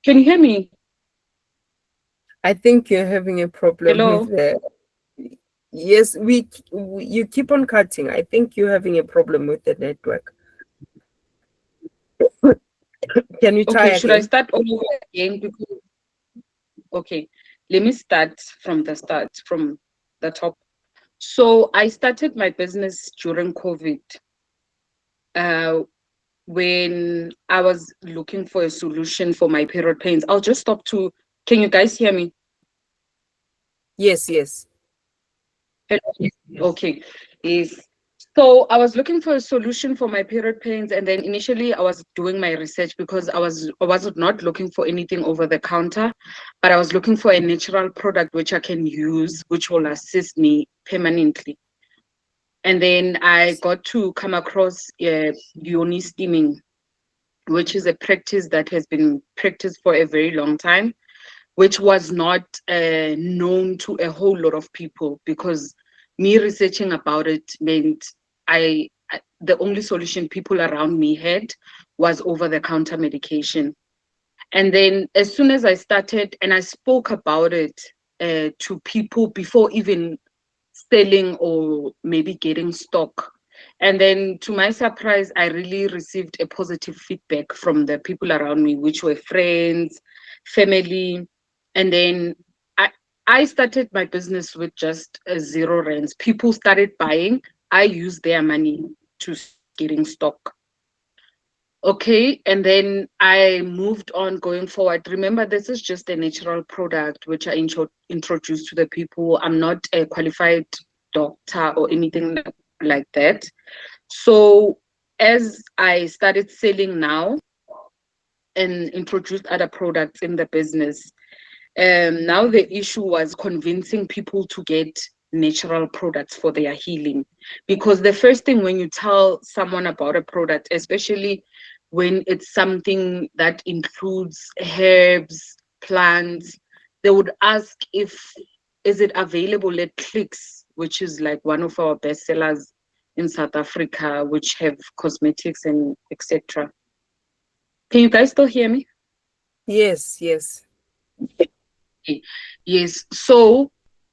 can you hear me? I think you're having a problem Hello? with the. Yes, you keep on cutting. I think you're having a problem with the network. Can you try Okay, should I again? start all over again? Okay, let me start from the top. So I started my business during COVID, when I was looking for a solution for my period pains. I'll just stop to, can you guys hear me? Yes. Hello? Okay, yes. So I was looking for a solution for my period pains, and then initially I was doing my research because I was not looking for anything over the counter, but I was looking for a natural product which I can use, which will assist me permanently. And then I got to come across yoni steaming, which is a practice that has been practiced for a very long time, which was not known to a whole lot of people, because me researching about it meant I the only solution people around me had was over-the-counter medication. And then as soon as I started and I spoke about it to people before even selling or maybe getting stock. And then to my surprise, I really received a positive feedback from the people around me, which were friends, family. And then I started my business with just 0 rands. People started buying. I used their money to getting stock. Okay, and then I moved on going forward. Remember, this is just a natural product which I introduced to the people. I'm not a qualified doctor or anything like that. So as I started selling now and introduced other products in the business, now the issue was convincing people to get natural products for their healing. Because the first thing when you tell someone about a product, especially when it's something that includes herbs, plants, they would ask is it available at Clicks, which is like one of our best sellers in South Africa, which have cosmetics and etc. Can you guys still hear me? Yes, yes. Yes. So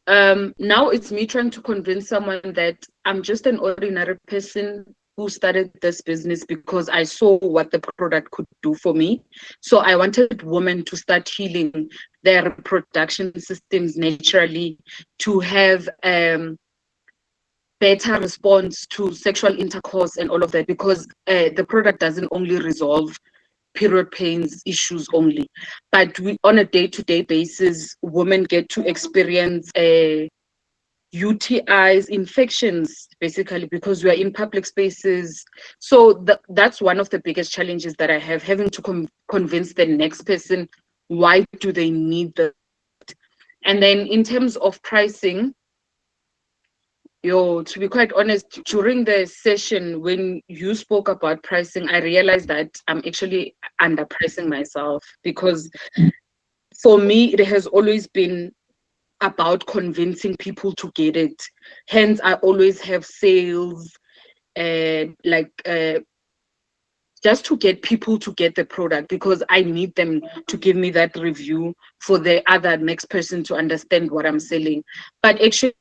now it's me trying to convince someone that I'm just an ordinary person who started this business because I saw what the product could do for me. So I wanted women to start healing their reproduction systems naturally, to have better response to sexual intercourse and all of that, because the product doesn't only resolve period pains issues only, but we, on a day-to-day basis, women get to experience UTIs, infections, basically, because we are in public spaces. So that's one of the biggest challenges that I have, having to convince the next person why do they need that. And then in terms of pricing, to be quite honest, during the session when you spoke about pricing, I realized that I'm actually underpricing myself, because for me it has always been about convincing people to get it. Hence, I always have sales, just to get people to get the product, because I need them to give me that review for the other next person to understand what I'm selling. But actually,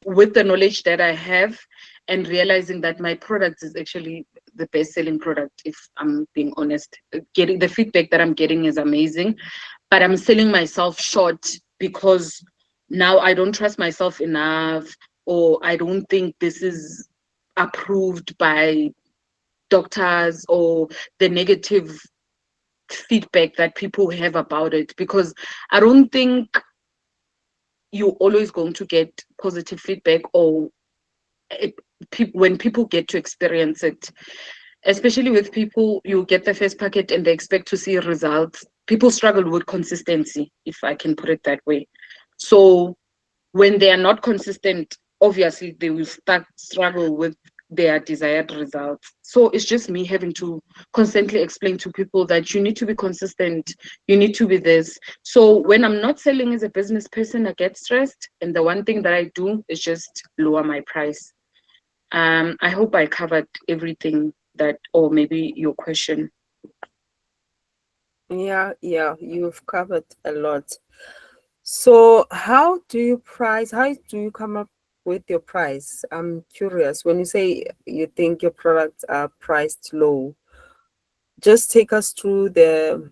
with the knowledge that I have and realizing that my product is actually the best-selling product, if I'm being honest, getting the feedback that I'm getting is amazing, but I'm selling myself short because now I don't trust myself enough, or I don't think this is approved by doctors, or the negative feedback that people have about it, because I don't think you're always going to get positive feedback, or when people get to experience it. Especially with people, you get the first packet and they expect to see results. People struggle with consistency, if I can put it that way. So when they are not consistent, obviously they will struggle with their desired results. So it's just me having to constantly explain to people that you need to be consistent, you need to be this. So when I'm not selling as a business person, I get stressed, and the one thing that I do is just lower my price. I hope I covered everything that, or maybe your question. Yeah, you've covered a lot. So how do you price? How do you come up with your price? I'm curious. When you say you think your products are priced low, just take us through the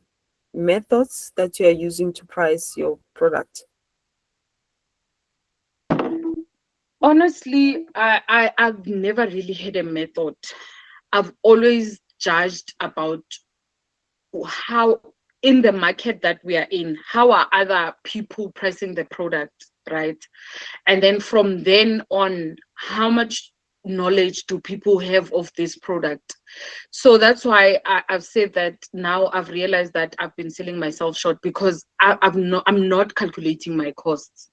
methods that you are using to price your product. Honestly, I've never really had a method. I've always judged about how, in the market that we are in, how are other people pricing the product, right? And then from then on, how much knowledge do people have of this product? So that's why I've said that now I've realized that I've been selling myself short, because I'm not calculating my costs.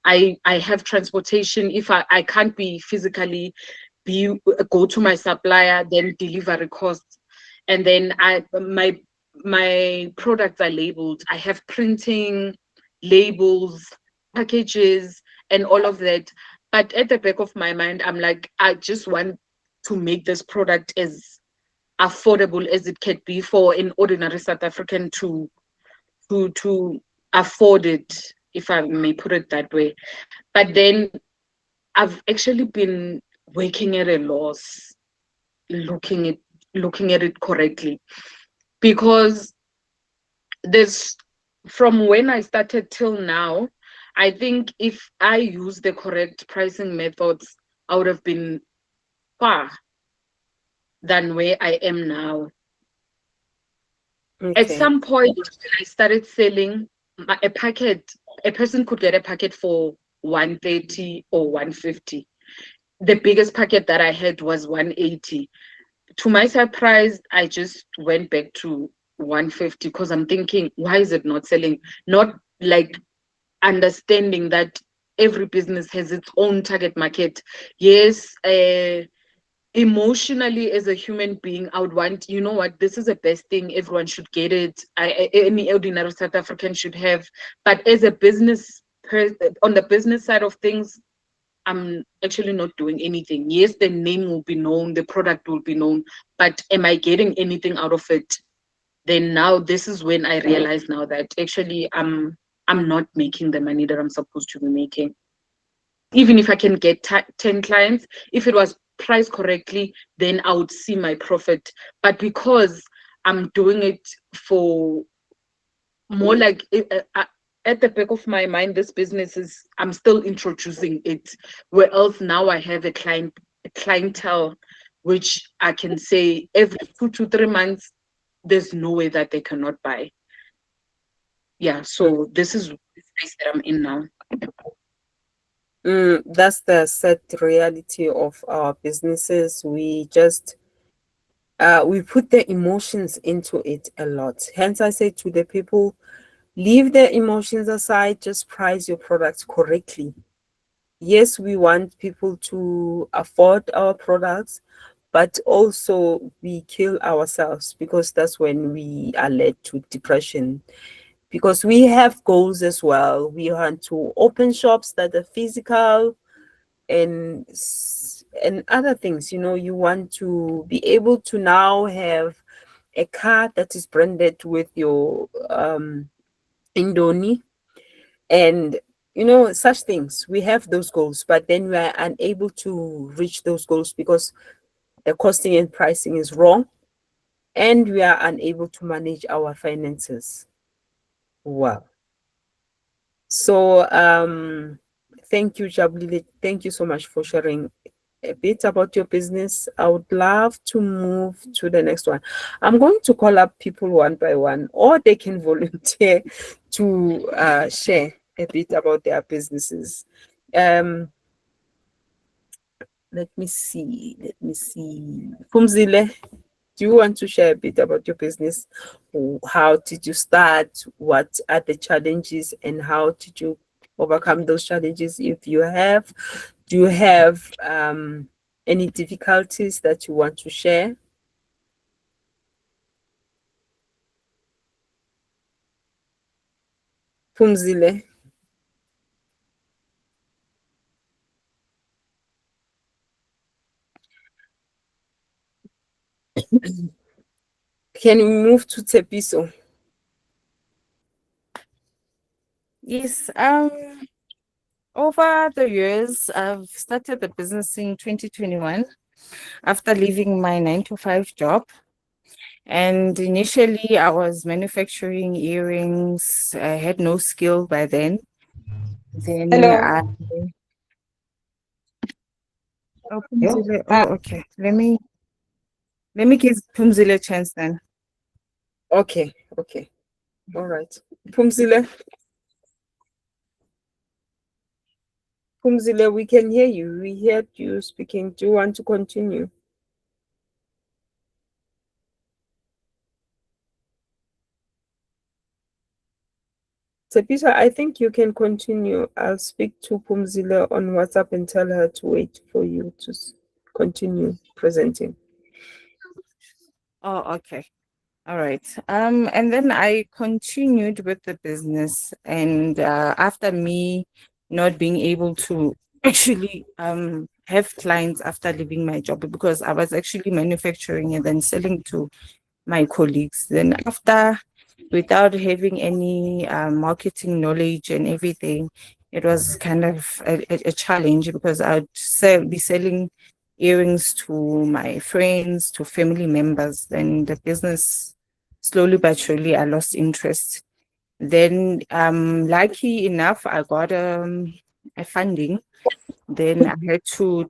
I have transportation. If I can't be physically go to my supplier, then delivery costs, and then my products are labeled. I have printing, labels, packages, and all of that. But at the back of my mind, I'm like, I just want to make this product as affordable as it can be for an ordinary South African to afford it, if I may put it that way. But then I've actually been working at a loss, looking at it correctly, because there's, from when I started till now, I think if I use the correct pricing methods, I would have been far than where I am now. At Okay. some point, when I started selling a packet, a person could get a packet for 130 or 150. The biggest packet that I had was 180. To my surprise, I just went back to 150 because I'm thinking, why is it not selling? Not like understanding that every business has its own target market. Yes, emotionally as a human being, I would want, you know what, this is the best thing, everyone should get it. Any ordinary South African should have. But as a business on the business side of things, I'm actually not doing anything. Yes, the name will be known, the product will be known, but am I getting anything out of it? Then now this is when I realize now that actually I'm not making the money that I'm supposed to be making. Even if I can get 10 clients, if it was priced correctly, then I would see my profit. But because I'm doing it for more like at the back of my mind, this business is, I'm still introducing it. Where else now I have a clientele, which I can say every 2 to 3 months, there's no way that they cannot buy. Yeah, so this is the space that I'm in now. That's the sad reality of our businesses. We just we put the emotions into it a lot. Hence, I say to the people, leave the emotions aside, just price your products correctly. Yes, we want people to afford our products, but also we kill ourselves because that's when we are led to depression. Because we have goals as well. We want to open shops that are physical and other things. You know, you want to be able to now have a car that is branded with your Indoni and such things. We have those goals, but then we are unable to reach those goals because the costing and pricing is wrong, and we are unable to manage our finances well. So thank you, Jabulile. Thank you so much for sharing a bit about your business. I would love to move to the next one. I'm going to call up people one by one, or they can volunteer to share a bit about their businesses. Let me see. Pumzile, do you want to share a bit about your business? How did you start? What are the challenges, and how did you overcome those challenges? If you have, do you have any difficulties that you want to share? Pumzile. Can we move to Tepiso? Yes, over the years, I've started the business in 2021 after leaving my 9 to 5 job. And initially, I was manufacturing earrings. I had no skill by then. Then Hello. Pumzile. Oh, okay. Let me give Pumzile a chance then. Okay. All right. Pumzile, we can hear you. We heard you speaking. Do you want to continue? Tepiso, I think you can continue. I'll speak to Pumzile on WhatsApp and tell her to wait for you to continue presenting. Oh, okay. All right. And then I continued with the business, and after me not being able to actually have clients after leaving my job, because I was actually manufacturing and then selling to my colleagues. Then after, without having any marketing knowledge and everything, it was kind of a challenge, because I'd be selling earrings to my friends, to family members. Then the business, slowly but surely, I lost interest. Then lucky enough, I got a funding. Then I had to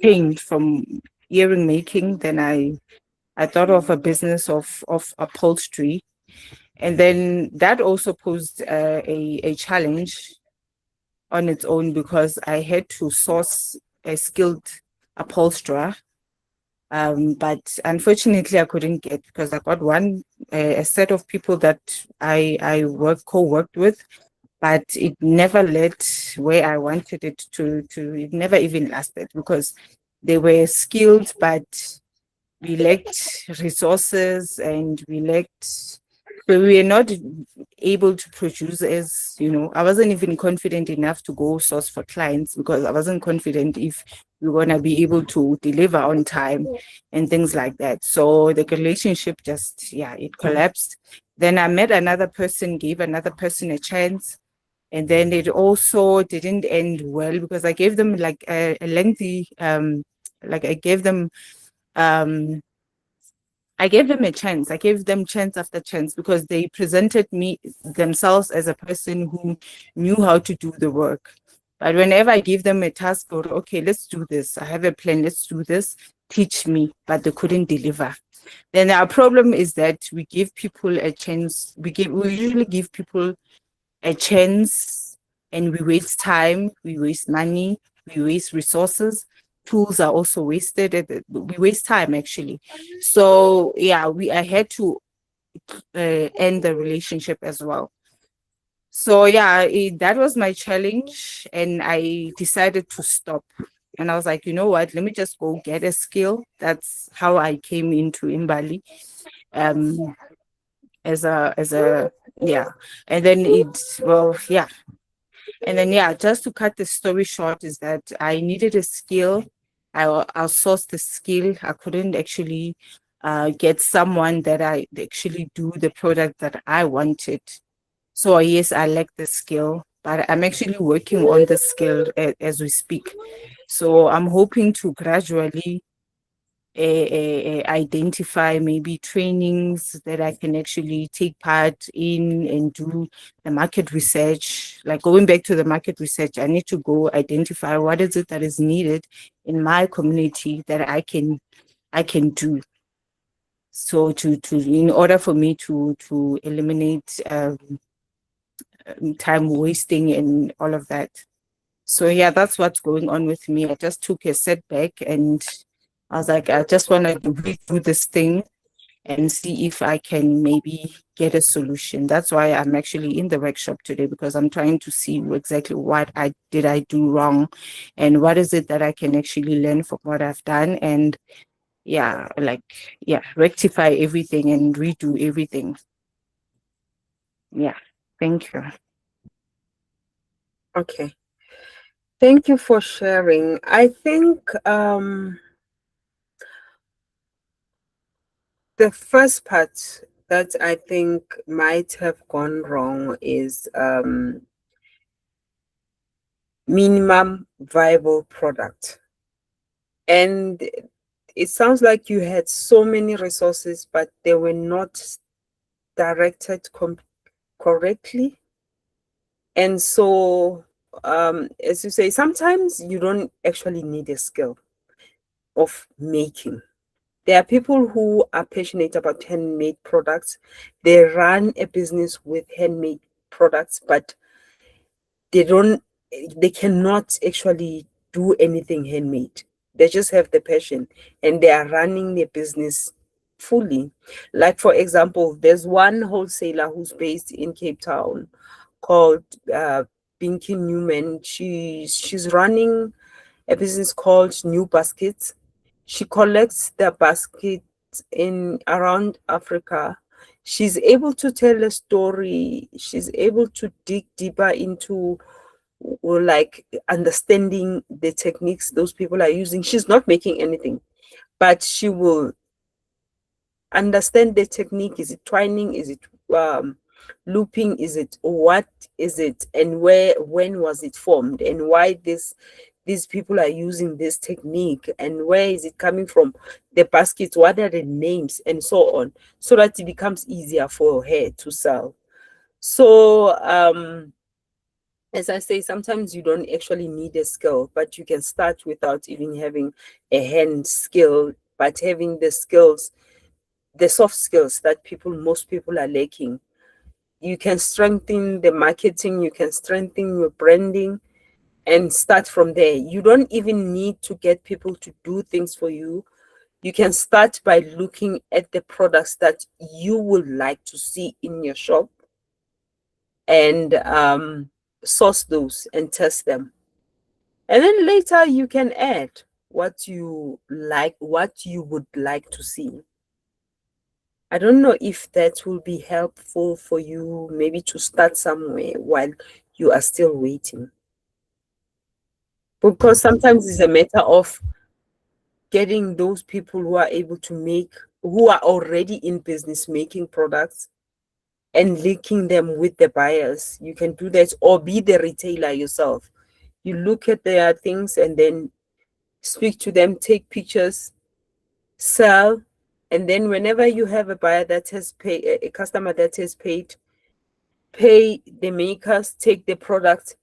change from earring making. Then I thought of a business of upholstery, and then that also posed a challenge on its own, because I had to source a skilled upholsterer. But unfortunately, I couldn't get, because I got a set of people that I co-worked with, but it never led where I wanted it to. It never even lasted, because they were skilled, but we lacked resources, and so we were not able to produce, as I wasn't even confident enough to go source for clients, because I wasn't confident if we were going to be able to deliver on time and things like that. So the relationship just, yeah, it collapsed. Then I met another person, gave another person a chance, and then it also didn't end well, because I gave them like a lengthy like um I gave them a chance. I gave them chance after chance, because they presented me themselves as a person who knew how to do the work. But whenever I give them a task, or okay, let's do this, I have a plan, let's do this, teach me, but they couldn't deliver. Then our problem is that we give people a chance. We usually give people a chance, and we waste time, we waste money, we waste resources. Tools are also wasted. We waste time, actually. So yeah, I had to end the relationship as well. So yeah, that was my challenge, and I decided to stop. And I was like, you know what? Let me just go get a skill. That's how I came into Imbali. Um, as a yeah, and then yeah. And then, yeah, just to cut the story short, is that I needed a skill. I outsourced the skill. I couldn't actually get someone that I actually do the product that I wanted. So yes, I lack the skill, but I'm actually working on the skill as we speak. So I'm hoping to gradually identify maybe trainings that I can actually take part in and do the market research. Like going back to the market research, I need to go identify what is it that is needed in my community that I can do. So in order for me to eliminate time wasting and all of that. So yeah, that's what's going on with me. I just took a setback, and I was like, I just want to redo this thing and see if I can maybe get a solution. That's why I'm actually in the workshop today, because I'm trying to see exactly what I do wrong, and what is it that I can actually learn from what I've done, and yeah, rectify everything and redo everything. Yeah, thank you. Okay. Thank you for sharing. I think the first part that I think might have gone wrong is minimum viable product. And it sounds like you had so many resources, but they were not directed correctly. And so, as you say, sometimes you don't actually need a skill of making. There are people who are passionate about handmade products. They run a business with handmade products, but they cannot actually do anything handmade. They just have the passion, and they are running their business fully. Like, for example, there's one wholesaler who's based in Cape Town called Binky Newman. She's running a business called New Baskets. She collects the baskets in around Africa. She's able to tell a story. She's able to dig deeper into or like understanding the techniques those people are using. She's not making anything, but she will understand the technique. Is it twining? Is it looping? Is it what is it? And when was it formed? And why these people are using this technique? And where is it coming from? The baskets, what are the names? And so on, so that it becomes easier for her to sell. So as I say, sometimes you don't actually need a skill, but you can start without even having a hand skill, but having the skills, the soft skills that most people are lacking. You can strengthen the marketing, you can strengthen your branding, and start from there. You don't even need to get people to do things for you. You can start by looking at the products that you would like to see in your shop, and source those and test them. And then later you can add what you like, what you would like to see. I don't know if that will be helpful for you, maybe to start somewhere while you are still waiting. Because sometimes it's a matter of getting those people who are able to make, who are already in business making products, and linking them with the buyers. You can do that, or be the retailer yourself. You look at their things and then speak to them, take pictures, sell, and then whenever you have a buyer that has paid, a customer that has paid, pay the makers, take the product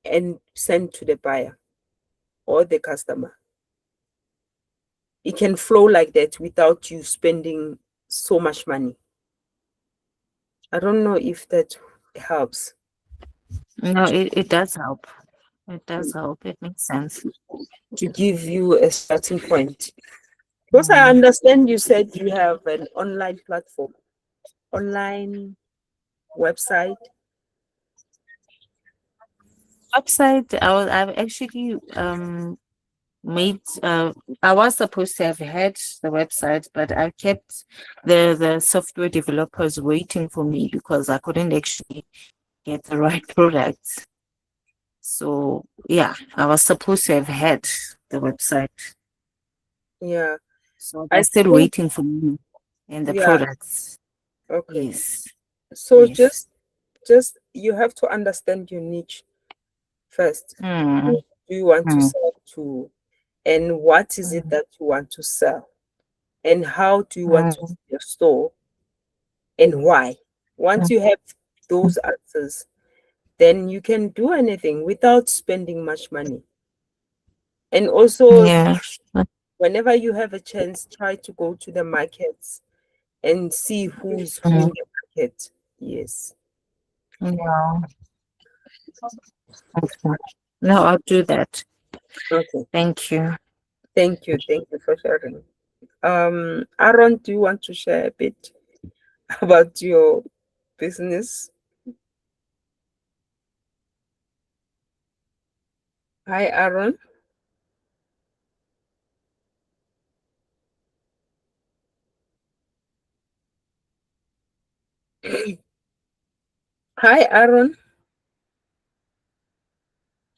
and send to the buyer or the customer. It can flow like that without you spending so much money. I don't know if that helps No, it does help. It does help. It makes sense. to give you a starting point. Because I Mm. understand you said you have an online platform, online website. Website, I've actually made I was supposed to have had the website, but I kept the software developers waiting for me because I couldn't actually get the right products. So yeah, I was supposed to have had the website. Yeah, So I they're still think, waiting for me and the yeah, products. okay. Yes, So yes. just you have to understand your niche first. Mm, Who do you want to mm, sell to? And what is it mm, that you want to sell? And how do you want to mm, see your store? And why? Once you have those answers, then you can do anything without spending much money. And also, yeah. whenever you have a chance, try to go to the markets and see who's who in Mm, the market. Yes. yeah. Okay. No, I'll do that. Okay. Thank you. Thank you. Thank you for sharing. Aaron, do you want to share a bit about your business? Hi, Aaron. Hi, Aaron.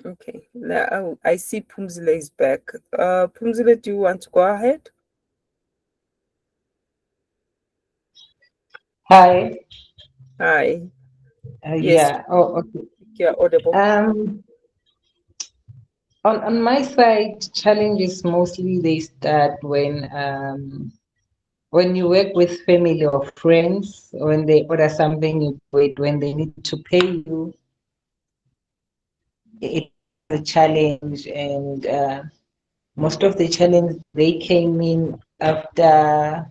Okay. Now I see Pumzile is back. Pumzile, do you want to go ahead? Hi. Hi. Yes, Yeah. Oh, okay. you're audible. On my side, challenges mostly they start when you work with family or friends, when they order something, you wait when they need to pay you. It's a challenge, and most of the challenge they came in after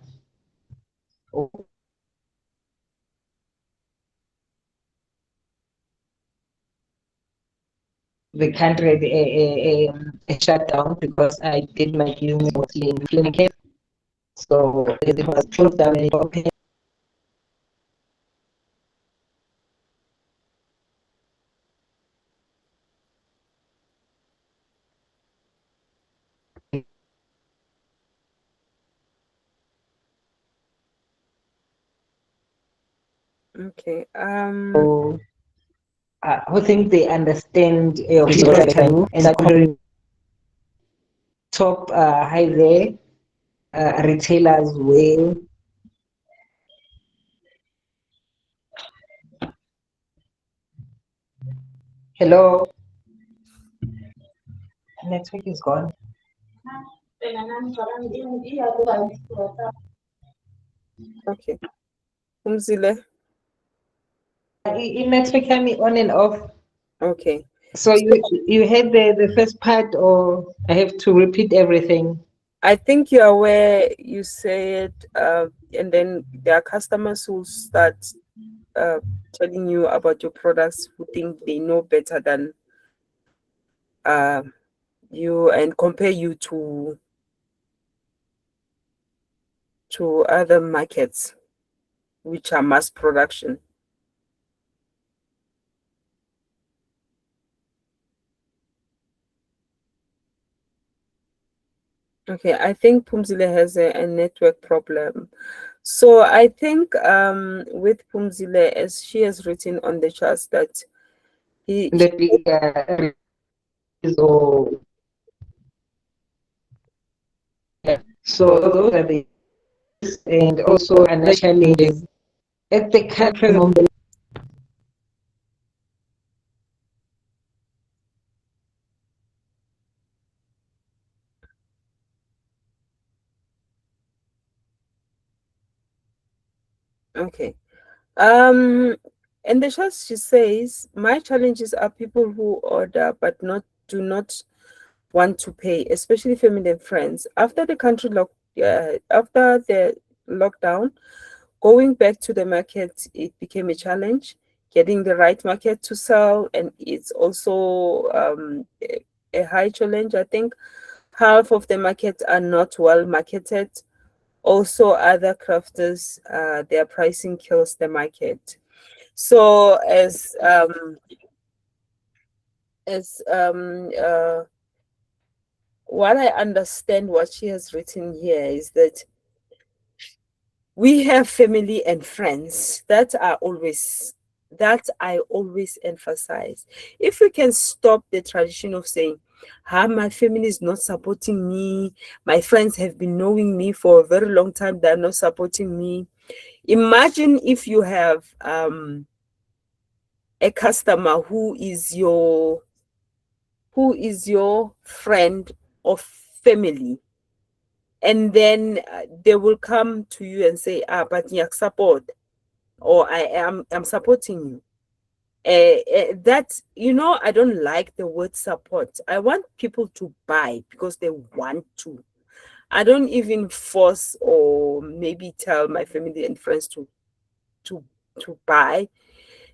the country a shutdown because I did my business mostly in clinic. So it was closed down and it opened. Okay. So who think they understand your product better than you, and are comparing top high there retailers will. Hello, network is gone. Okay. Phumzile. In network coming on and off. Okay. So you had the first part, or I have to repeat everything? I think you're aware you say it, and then there are customers who start telling you about your products who think they know better than you and compare you to other markets which are mass production. Okay, I think Phumzile has a network problem. So I think with Phumzile, as she has written on the charts that so those are the, and also another challenge is at the current moment. okay. In the chat she says, my challenges are people who order but do not want to pay, especially family and friends. After the after the lockdown, going back to the market, it became a challenge. Getting the right market to sell, and it's also a high challenge. I think half of the markets are not well marketed. Also, other crafters, their pricing kills the market. So what I understand what she has written here is that we have family and friends that I always emphasize. If we can stop the tradition of saying, my family is not supporting me, my friends have been knowing me for a very long time, they're not supporting me. Imagine if you have a customer who is your friend or family, and then they will come to you and say, but you support, or I'm supporting you. That, I don't like the word support. I want people to buy because they want to. I don't even force or maybe tell my family and friends to buy.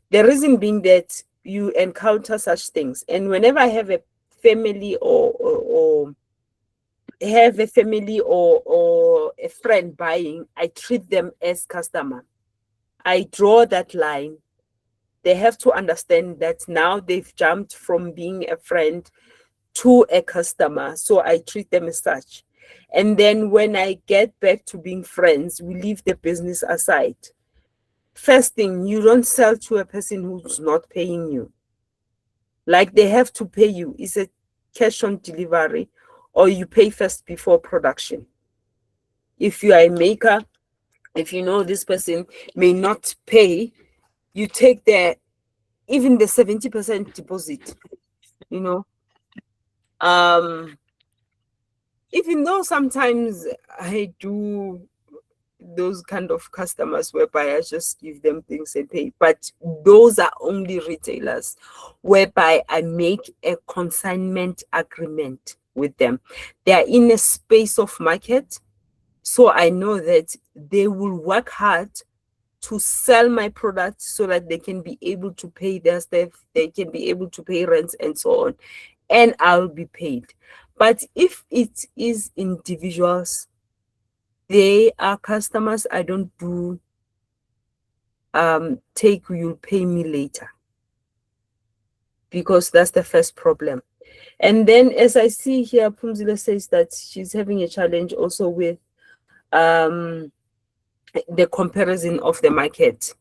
The reason being that you encounter such things, and whenever I have a family or a friend buying, I treat them as customer. I draw that line. They have to understand that now they've jumped from being a friend to a customer, so I treat them as such. And then when I get back to being friends, we leave the business aside. First thing, you don't sell to a person who's not paying you. Like, they have to pay you. It's a cash on delivery, or you pay first before production. If you are a maker, if you know this person may not pay, you take even the 70% deposit, even though sometimes I do those kind of customers whereby I just give them things and pay, but those are only retailers whereby I make a consignment agreement with them. They are in a space of market, so I know that they will work hard to sell my products so that they can be able to pay their staff, they can be able to pay rents and so on, and I'll be paid. But if it is individuals, they are customers, I don't do you'll pay me later, because that's the first problem. And then, as I see here, Phumzile says that she's having a challenge also with the comparison of the market.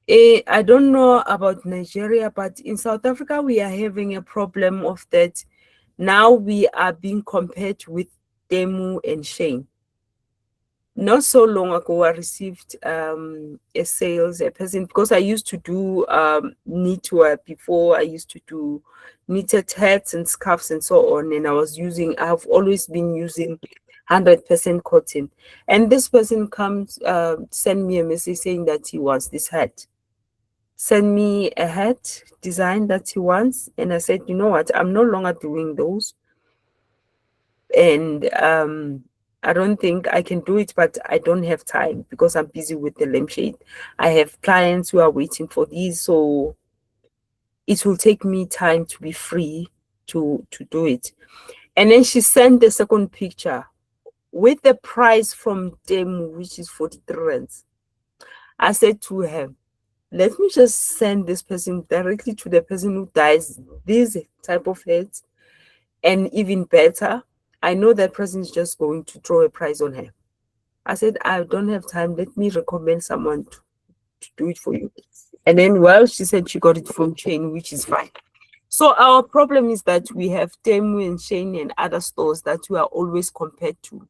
I don't know about Nigeria, but in South Africa, we are having a problem of that. Now we are being compared with Temu and Shane. Not so long ago, I received a person, because I used to do knitwear before. I used to do knitted hats and scarves and so on. And I've always been using 100% cotton. And this person comes, send me a message saying that he wants this hat. Send me a hat design that he wants. And I said, you know what, I'm no longer doing those. And I don't think I can do it, but I don't have time because I'm busy with the lampshade. I have clients who are waiting for these, so it will take me time to be free to do it. And then she sent the second picture with the price from them, which is 43 rands. I said to her, let me just send this person directly to the person who dyes these type of heads. And even better, I know that person is just going to throw a price on her. I said, I don't have time. Let me recommend someone to do it for you. And then, well, she said she got it from Chain, which is fine. So our problem is that we have Temu and Chain and other stores that we are always compared to.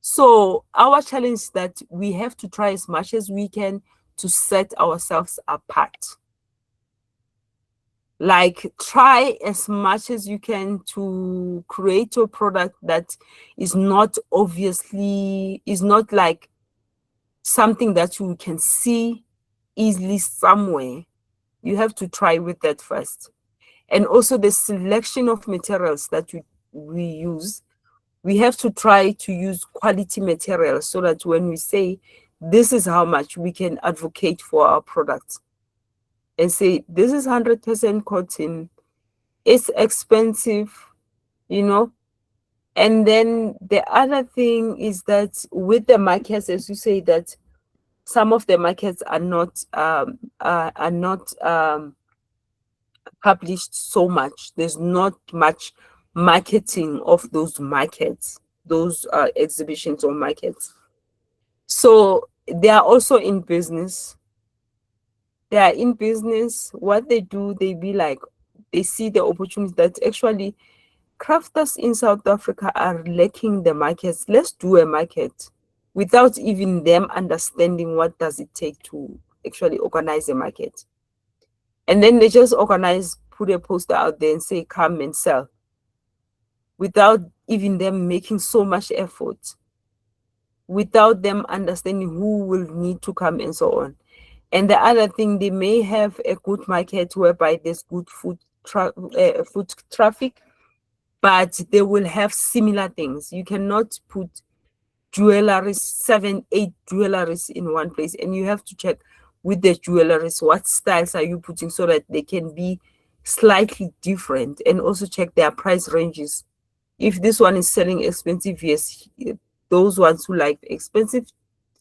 So our challenge is that we have to try as much as we can to set ourselves apart. Like, try as much as you can to create a product that is not like something that you can see easily somewhere. You have to try with that first. And also the selection of materials that we use, we have to try to use quality materials so that when we say this is how much, we can advocate for our products and say this is 100% cotton, it's expensive, you know. And then the other thing is that with the markets, as you say, that some of the markets are not published so much. There's not much marketing of those markets, those exhibitions or markets. So they are also in business. They are in business. What they do, they see the opportunity that actually crafters in South Africa are lacking the markets. Let's do a market without even them understanding what does it take to actually organize a market. And then they just put a poster out there and say, come and sell, without even them making so much effort, without them understanding who will need to come and so on. And the other thing, they may have a good market whereby there's good food traffic, but they will have similar things. You cannot put jewelry, 7, 8 jewelries in one place, and you have to check with the jewelries what styles are you putting so that they can be slightly different, and also check their price ranges. If this one is selling expensive, yes, those ones who like expensive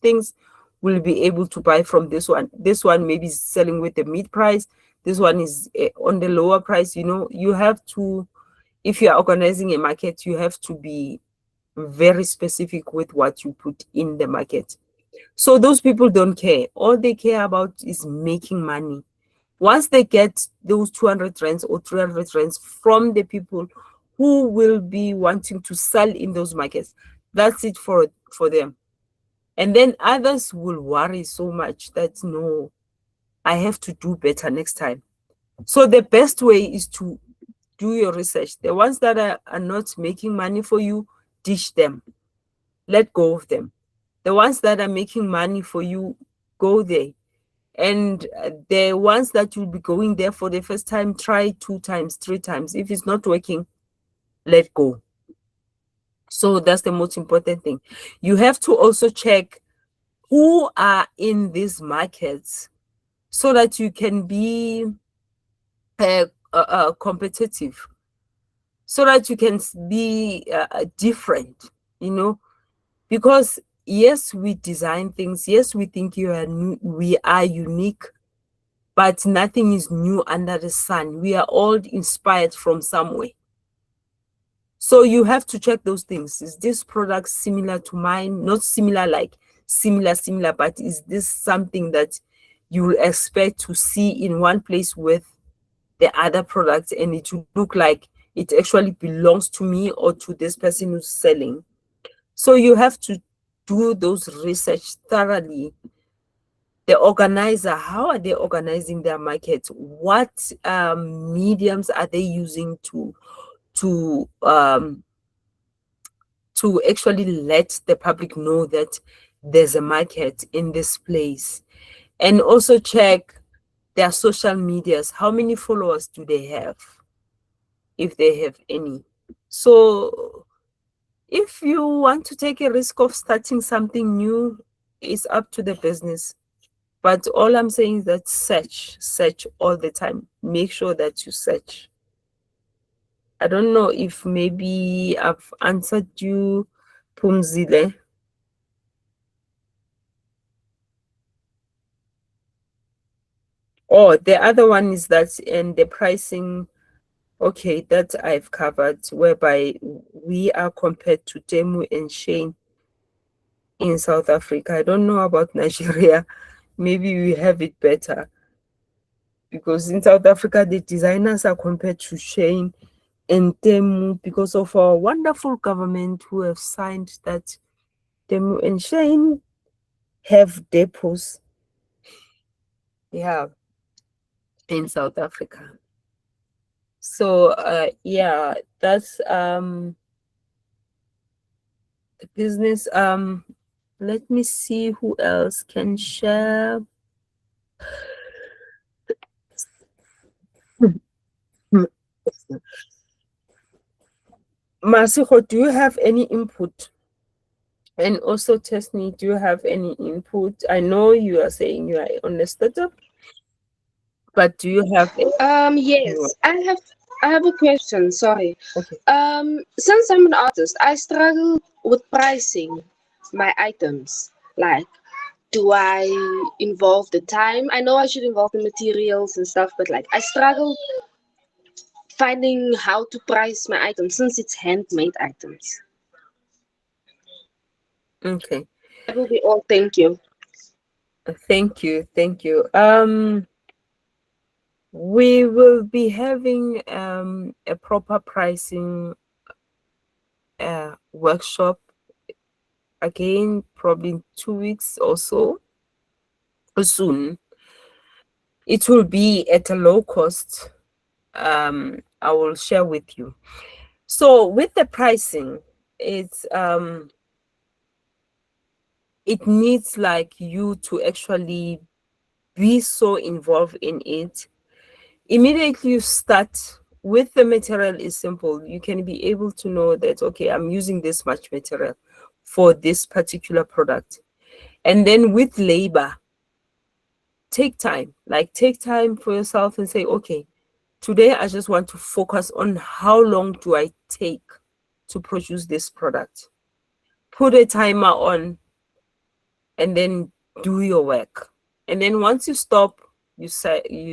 things will be able to buy from this one. This one maybe is selling with the mid price. This one is on the lower price. You know, you have to, if you are organizing a market, you have to be very specific with what you put in the market. So those people don't care. All they care about is making money. Once they get those 200 rands or 300 rands from the people who will be wanting to sell in those markets, that's it for them. And then others will worry so much that, no, I have to do better next time. So the best way is to do your research. The ones that are not making money for you, ditch them. Let go of them. The ones that are making money for you, go there. And the ones that you'll be going there for the first time, try 2 times, 3 times. If it's not working, let go. So that's the most important thing. You have to also check who are in these markets so that you can be competitive, so that you can be different, you know, because yes, we design things. Yes, we think we are unique, but nothing is new under the sun. We are all inspired from somewhere. So you have to check those things. Is this product similar to mine? Not similar, like similar, but is this something that you will expect to see in one place with the other products, and it will look like it actually belongs to me or to this person who's selling. So you have to do those research thoroughly. The organizer, how are they organizing their market? What mediums are they using to actually let the public know that there's a market in this place? And also check their social medias. How many followers do they have, if they have any? So if you want to take a risk of starting something new, it's up to the business. But all I'm saying is that search all the time. Make sure that you search. I don't know if maybe I've answered you, Pumzile. Oh, the other one is that, and the pricing, okay, that I've covered, whereby we are compared to Temu and Shane in South Africa. I don't know about Nigeria. Maybe we have it better, because in South Africa, the designers are compared to Shane and Temu because of our wonderful government who have signed that Temu and Shane have depots. Yeah, in South Africa. So yeah, that's the business. Let me see who else can share. Masiko, do you have any input? And also, Tesni, do you have any input? I know you are saying you are on the startup, but do you have any? Yes, I have a question, sorry. Okay. Since I'm an artist, I struggle with pricing my items. Like, do I involve the time? I know I should involve the materials and stuff, but like I struggle finding how to price my items since it's handmade items. Okay. That will be all. Thank you. Thank you. Thank you. We will be having a proper pricing workshop again, probably in 2 weeks or so, or soon. It will be at a low cost. I will share with you. So with the pricing, it's it needs like you to actually be so involved in it. Immediately you start with the material is simple. You can be able to know that, okay, I'm using this much material for this particular product. And then with labor, take time for yourself and say, okay, today I just want to focus on how long do I take to produce this product. Put a timer on and then do your work. And then once you stop, you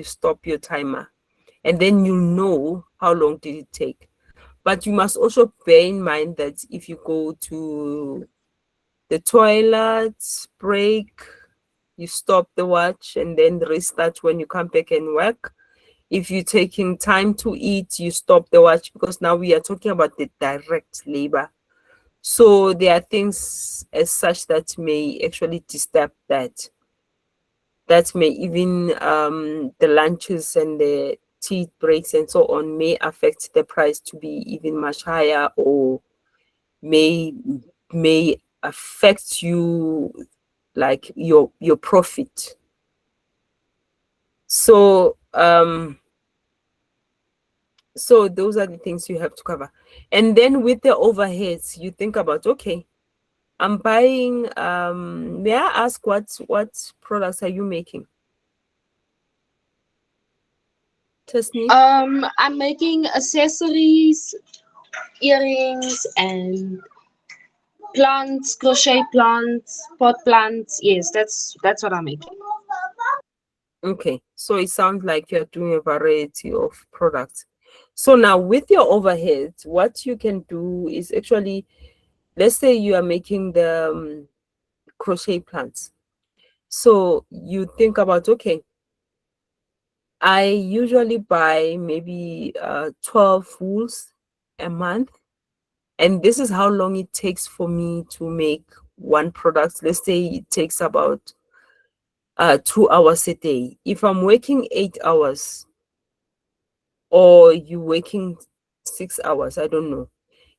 stop your timer. And then you know how long did it take. But you must also bear in mind that if you go to the toilet, break, you stop the watch and then restart when you come back and work. If you're taking time to eat, you stop the watch, because now we are talking about the direct labor. So there are things as such that may actually disturb that. That may even the lunches and the tea breaks and so on may affect the price to be even much higher, or may affect you like your profit. So so those are the things you have to cover. And then with the overheads, you think about, okay, I'm buying may I ask what products are you making? Tesni? I'm making accessories, earrings, and plants, crochet plants, pot plants. Yes, that's what I'm making. Okay, so it sounds like you're doing a variety of products. So now with your overheads, what you can do is actually, let's say you are making the crochet plants. So you think about, okay, I usually buy maybe 12 wools a month, and this is how long it takes for me to make one product. Let's say it takes about 2 hours a day. If I'm working 8 hours or you working 6 hours, I don't know,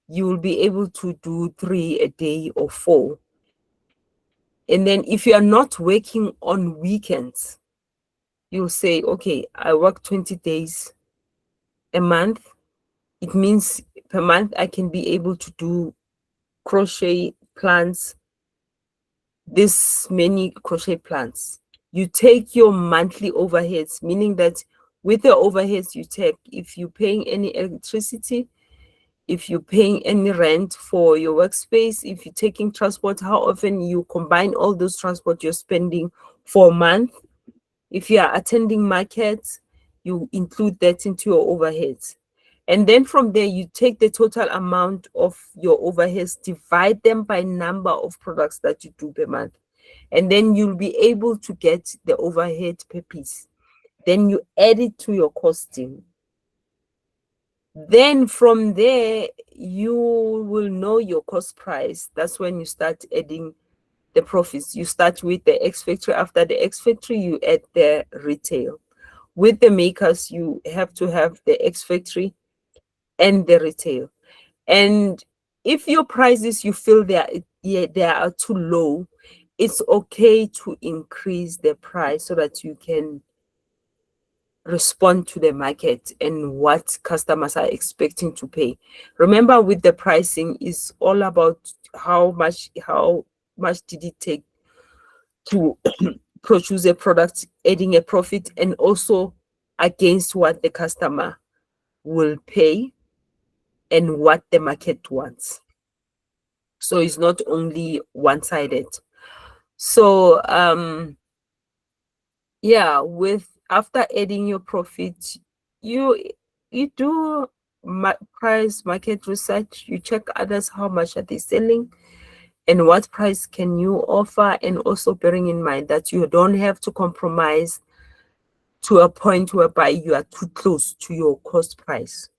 you will be able to do 3 a day or 4. And then if you are not working on weekends, you'll say, okay, I work 20 days a month. It means per month I can be able to do crochet plants, this many crochet plants. You take your monthly overheads, meaning that with the overheads you take, if you're paying any electricity, if you're paying any rent for your workspace, if you're taking transport, how often you combine all those transport you're spending for a month. If you are attending markets, you include that into your overheads. And then from there, you take the total amount of your overheads, divide them by number of products that you do per month. And then you'll be able to get the overhead per piece. Then you add it to your costing. Then from there, you will know your cost price. That's when you start adding the profits. You start with the X factory. After the X factory, you add the retail. With the makers, you have to have the X factory and the retail. And if your prices you feel they are too low, it's okay to increase the price so that you can respond to the market and what customers are expecting to pay. Remember, with the pricing, is all about how much did it take to produce a product, adding a profit, and also against what the customer will pay and what the market wants. So it's not only one-sided. So yeah, with after adding your profit, you do price market research. You check others, how much are they selling and what price can you offer, and also bearing in mind that you don't have to compromise to a point whereby you are too close to your cost price.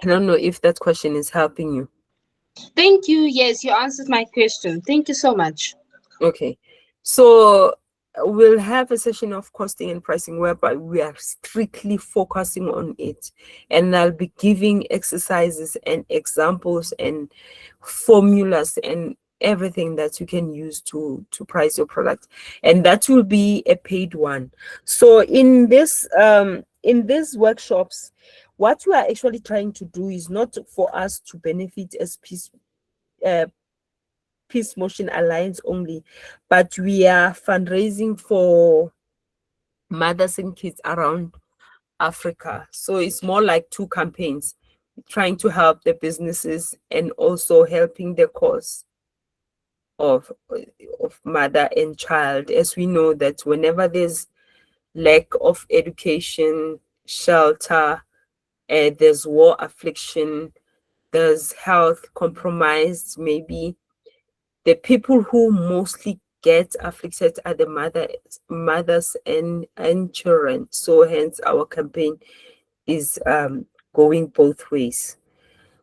I don't know if that question is helping you. Thank you. Yes, you answered my question. Thank you so much. Okay, so we'll have a session of costing and pricing whereby we are strictly focusing on it, and I'll be giving exercises and examples and formulas and everything that you can use to price your product, and that will be a paid one. So in these workshops, what we are actually trying to do is not for us to benefit as Peace Motion Alliance only, but we are fundraising for mothers and kids around Africa. So it's more like two campaigns, trying to help the businesses and also helping the cause of mother and child. As we know that whenever there's lack of education, shelter, there's war affliction, there's health compromised, maybe the people who mostly get afflicted are the mothers and children. So hence our campaign is going both ways.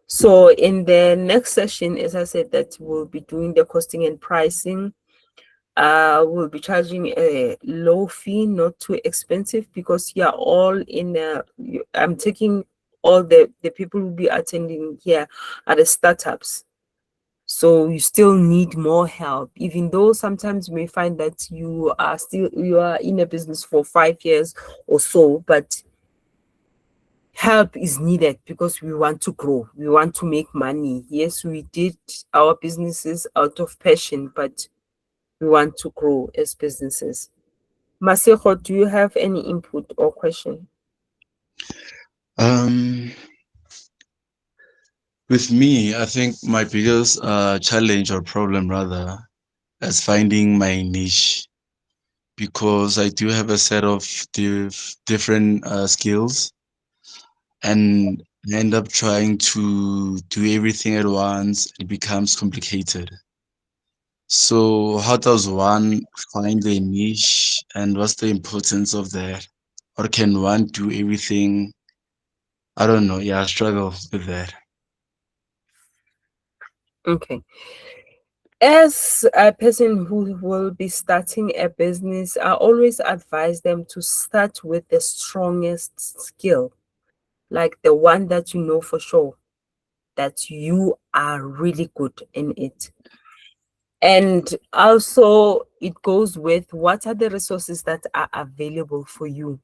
So in the next session, as I said, that we'll be doing the costing and pricing. We'll be charging a low fee, not too expensive, because you're all in I'm taking all the people who will be attending here are the startups. So you still need more help, even though sometimes you may find that you are in a business for 5 years or so, but help is needed because we want to grow, we want to make money. Yes, we did our businesses out of passion, but we want to grow as businesses. Masego, do you have any input or question? With me, I think my biggest challenge or problem rather is finding my niche, because I do have a set of different skills, and I end up trying to do everything at once. It becomes complicated. So how does one find a niche and what's the importance of that? Or can one do everything? I don't know. Yeah, I struggle with that. Okay. As a person who will be starting a business, I always advise them to start with the strongest skill, like the one that you know for sure that you are really good in it. And also, it goes with what are the resources that are available for you?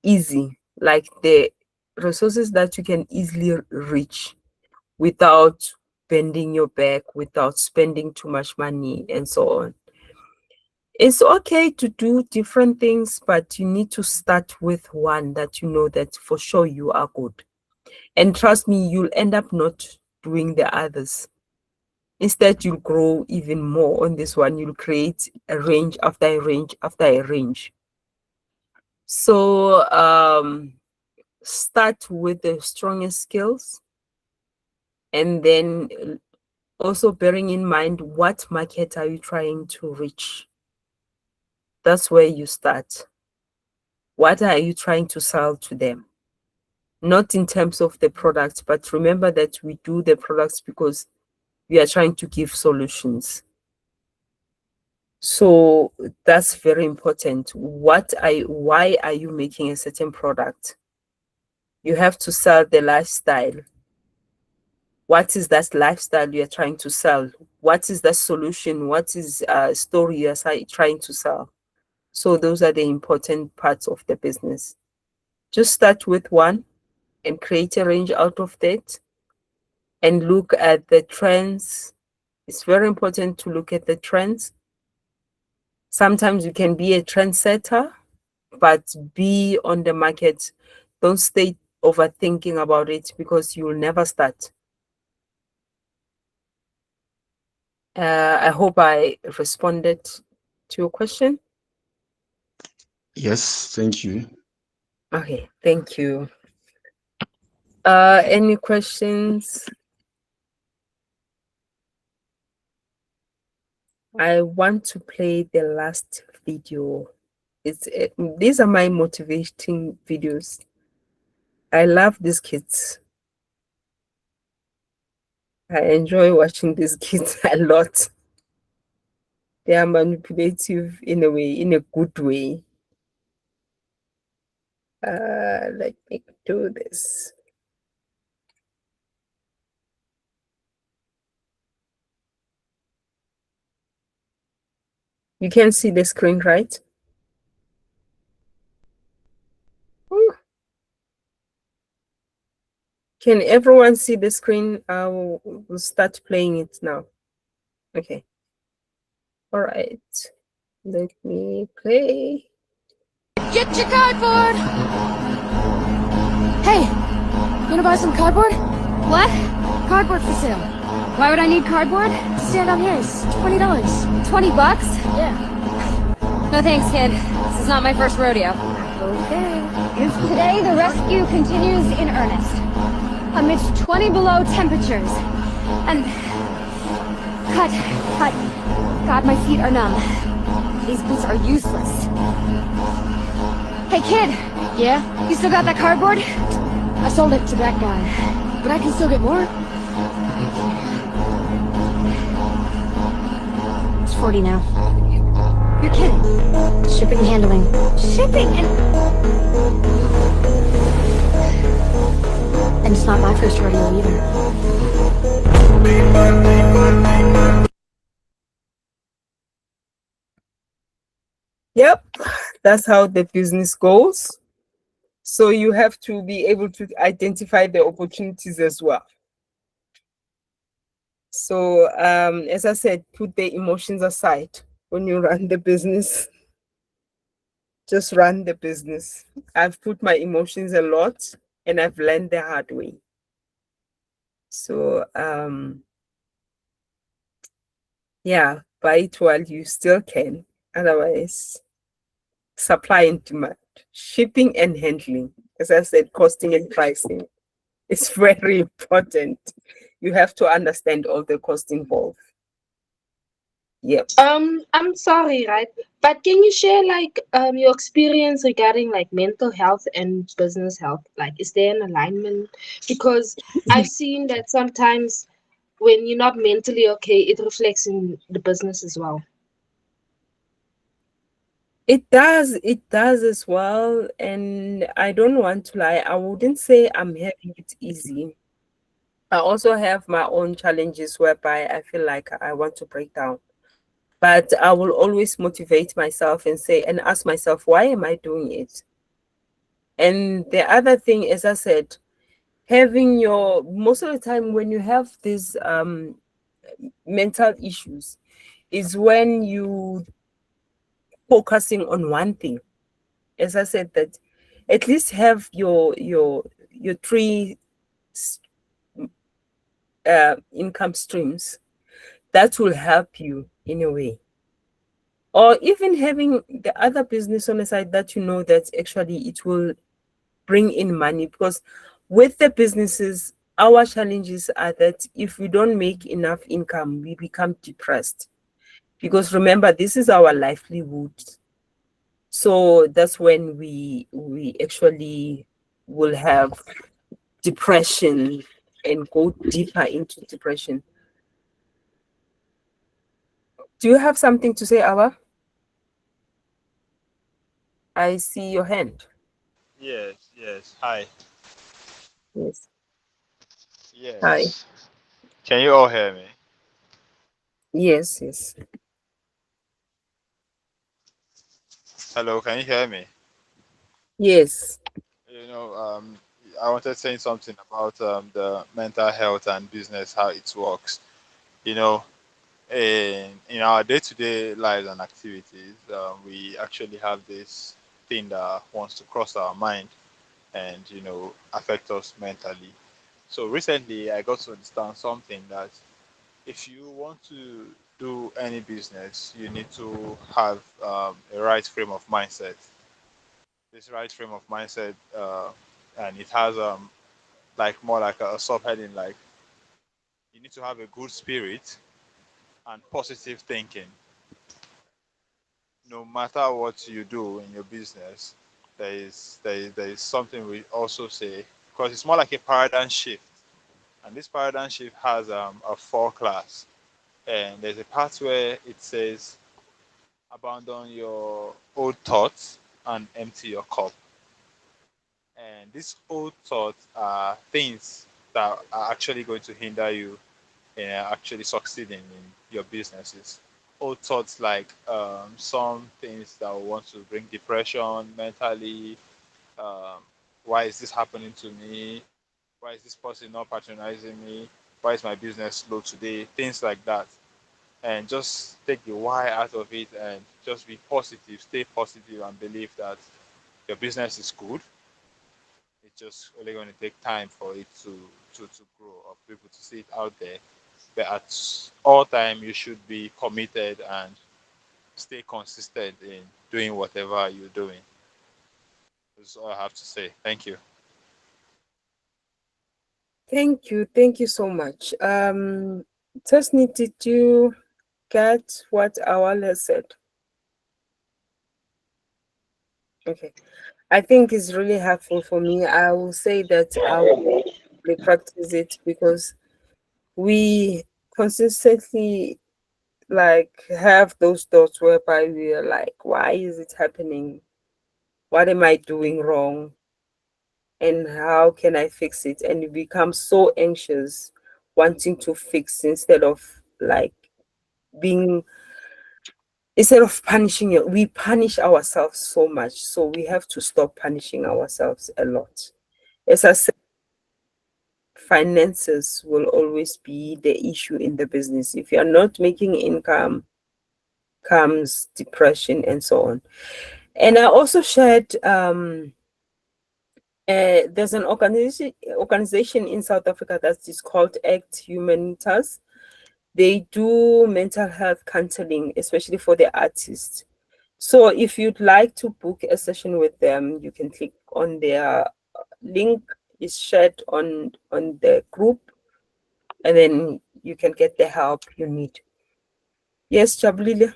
Easy, like the resources that you can easily reach without bending your back, without spending too much money, and so on. It's okay to do different things, but you need to start with one that you know that for sure you are good. And trust me, you'll end up not doing the others. Instead, you'll grow even more on this one. You'll create a range after a range after a range. So start with the strongest skills, and then also bearing in mind what market are you trying to reach. That's where you start. What are you trying to sell to them? Not in terms of the product, but remember that we do the products because we are trying to give solutions. So that's very important. Why are you making a certain product? You have to sell the lifestyle. What is that lifestyle you're trying to sell? What is the solution? What is a story you're trying to sell? So those are the important parts of the business. Just start with one and create a range out of that and look at the trends. It's very important to look at the trends. Sometimes you can be a trendsetter, but be on the market. Don't stay overthinking about it because you will never start. I hope I responded to your question. Yes, thank you. Okay, thank you. Any questions? I want to play the last video. These are my motivating videos. I love these kids. I enjoy watching these kids a lot. They are manipulative in a way, in a good way. Let me do this. You can see the screen, right? Ooh. Can everyone see the screen? We'll start playing it now. Okay. All right. Let me play. Get your cardboard! Hey, you wanna buy some cardboard? What? Cardboard for sale. Why would I need cardboard? To stand on here is $20. 20 bucks? Yeah. No thanks, kid. This is not my first rodeo. Okay. Today, the rescue continues in earnest. Amidst 20 below temperatures. And... Cut. God, my feet are numb. These boots are useless. Hey, kid! Yeah? You still got that cardboard? I sold it to that guy. But I can still get more. It's 40 now. You're kidding. Shipping and handling. Shipping and... And it's not my first rodeo either. Yep, that's how the business goes. So you have to be able to identify the opportunities as well. So as I said, put the emotions aside when you run the business. Just run the business. I've put my emotions a lot and I've learned the hard way. So yeah, buy it while you still can. Otherwise, supply and demand, shipping and handling. As I said, costing and pricing. It's very important. You have to understand all the costs involved. Yep. I'm sorry, right? But can you share like your experience regarding like mental health and business health? Like, is there an alignment? Because I've seen that sometimes when you're not mentally okay, it reflects in the business as well. It does as well. And I don't want to lie, I wouldn't say I'm having it easy. I also have my own challenges whereby I feel like I want to break down. But I will always motivate myself and say and ask myself, why am I doing it? And the other thing, as I said, having your most of the time when you have these mental issues is when you focusing on one thing. As I said, that at least have your three income streams that will help you in a way, or even having the other business on the side that you know that actually it will bring in money. Because with the businesses, our challenges are that if we don't make enough income, we become depressed, because remember, this is our livelihood. So that's when we actually will have depression and go deeper into depression. Do you have something to say, Awa? I see your hand. Yes, yes. Hi. Yes. Hi. Yes. Can you all hear me? Yes, yes. Hello, can you hear me? Yes. You know, I wanted to say something about the mental health and business, how it works. You know, in our day-to-day lives and activities, we actually have this thing that wants to cross our mind and affect us mentally. So recently, I got to understand something that if you want to do any business, you need to have a right frame of mindset. This right frame of mindset, and it has like more like a subheading, like you need to have a good spirit and positive thinking. No matter what you do in your business, there is something we also say, because it's more like a paradigm shift, and this paradigm shift has a four class, and there's a part where it says abandon your old thoughts and empty your cup. And these old thoughts are things that are actually going to hinder you in actually succeeding in your businesses. Old thoughts like some things that will want to bring depression mentally. Um, why is this happening to me? Why is this person not patronizing me? Why is my business slow today? Things like that. And just take the why out of it and just be positive, stay positive, and believe that your business is good. It's just only going to take time for it to grow, or people to see it out there. But at all time, you should be committed and stay consistent in doing whatever you're doing. That's all I have to say. Thank you. Thank you. Thank you so much. Tesni, did you get what Awal has said? Okay. I think it's really helpful for me. I will say that I will practice it, because we consistently like have those thoughts whereby we are like, why is it happening? What am I doing wrong? And how can I fix it? And we become so anxious, wanting to fix instead of like being, instead of punishing it, we punish ourselves so much. So we have to stop punishing ourselves a lot. As I said, finances will always be the issue in the business. If you're not making income, comes depression and so on. And I also shared there's an organization in South Africa that is called Act Humanitas. They do mental health counseling, especially for the artists. So if you'd like to book a session with them, you can click on their link is shared on the group, and then you can get the help you need. Yes, Jabulile.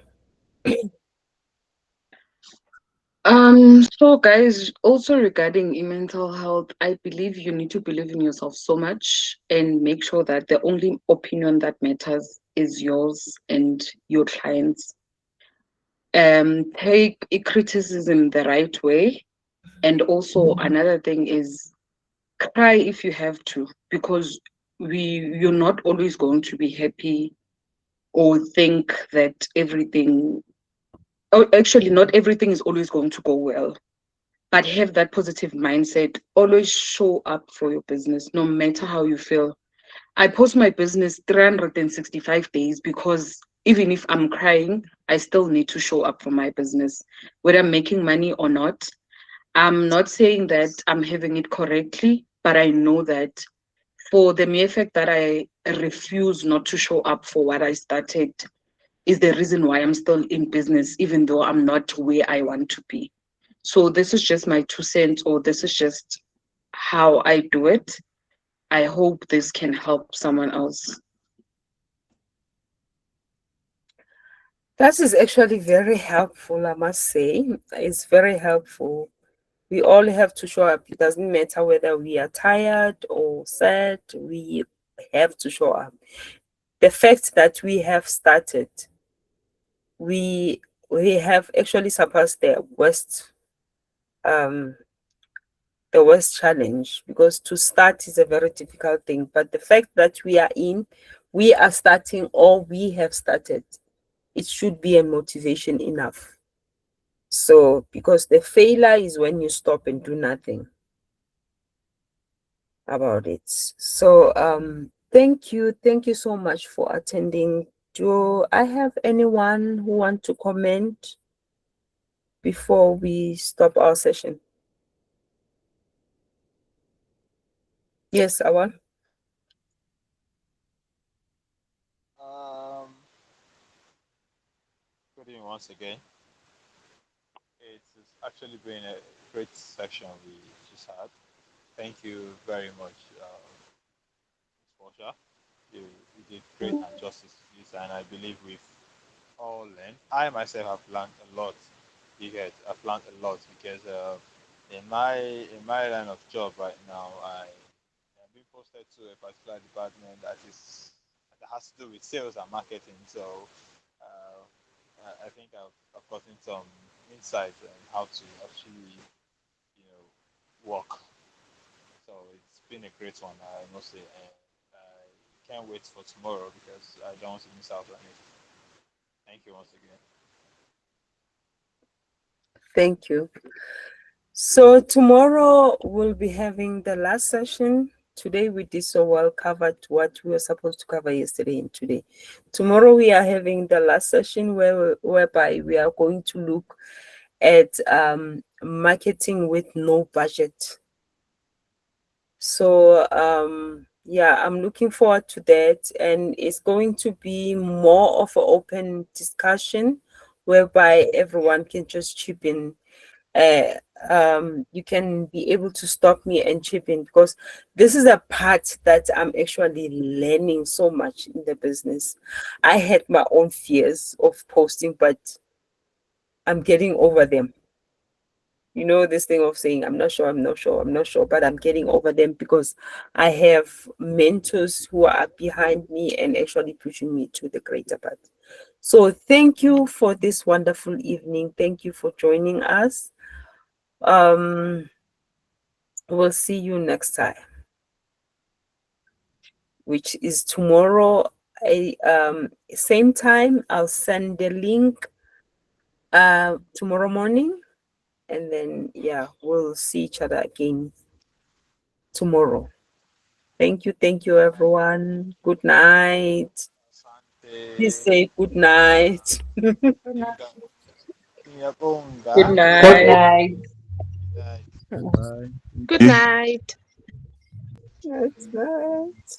So guys, also regarding mental health, I believe you need to believe in yourself so much and make sure that the only opinion that matters is yours and your clients. Take a criticism the right way. And also another thing is cry if you have to, because you're not always going to be happy or think that everything, oh, actually not everything is always going to go well, but have that positive mindset. Always show up for your business no matter how you feel. I post my business 365 days because even if I'm crying, I still need to show up for my business, whether I'm making money or not. I'm not saying that I'm having it correctly, but I know that for the mere fact that I refuse not to show up for what I started is the reason why I'm still in business, even though I'm not where I want to be. So this is just my 2 cents, or this is just how I do it. I hope this can help someone else. That is actually very helpful, I must say. It's very helpful. We all have to show up. It doesn't matter whether we are tired or sad, we have to show up. The fact that we have started, we have actually surpassed um the worst challenge, because to start is a very difficult thing. But the fact that we are starting, or we have started, it should be a motivation enough. So, because the failure is when you stop and do nothing about it. So, thank you so much for attending. Do I have anyone who want to comment before we stop our session? Yes, Awan. Good evening once again. It's actually been a great session we just had. Thank you very much, Portia. You did great and justice to this, and I believe we've all learned. I myself have learned a lot. I've learned a lot because in my line of job right now, I am being posted to a particular department that has to do with sales and marketing. So uh, I think I've gotten some insight on how to actually work. So it's been a great one, I must say, and I can't wait for tomorrow because I don't want to miss out on it. Thank you once again. Thank you. So tomorrow we'll be having the last session. Today we did so well, covered what we were supposed to cover yesterday and today. Tomorrow we are having the last session whereby we are going to look at marketing with no budget. So yeah, I'm looking forward to that, and it's going to be more of an open discussion whereby everyone can just chip in. You can be able to stop me and chip in, because this is a part that I'm actually learning so much in the business. I had my own fears of posting, but I'm getting over them. You know, this thing of saying, I'm not sure, but I'm getting over them because I have mentors who are behind me and actually pushing me to the greater part. So thank you for this wonderful evening. Thank you for joining us. We'll see you next time, which is tomorrow. Same time. I'll send the link tomorrow morning, and then yeah, we'll see each other again tomorrow. Thank you everyone. Good night. Please Asante. say good night. Good Good night. night. Bye. Good night. That's night.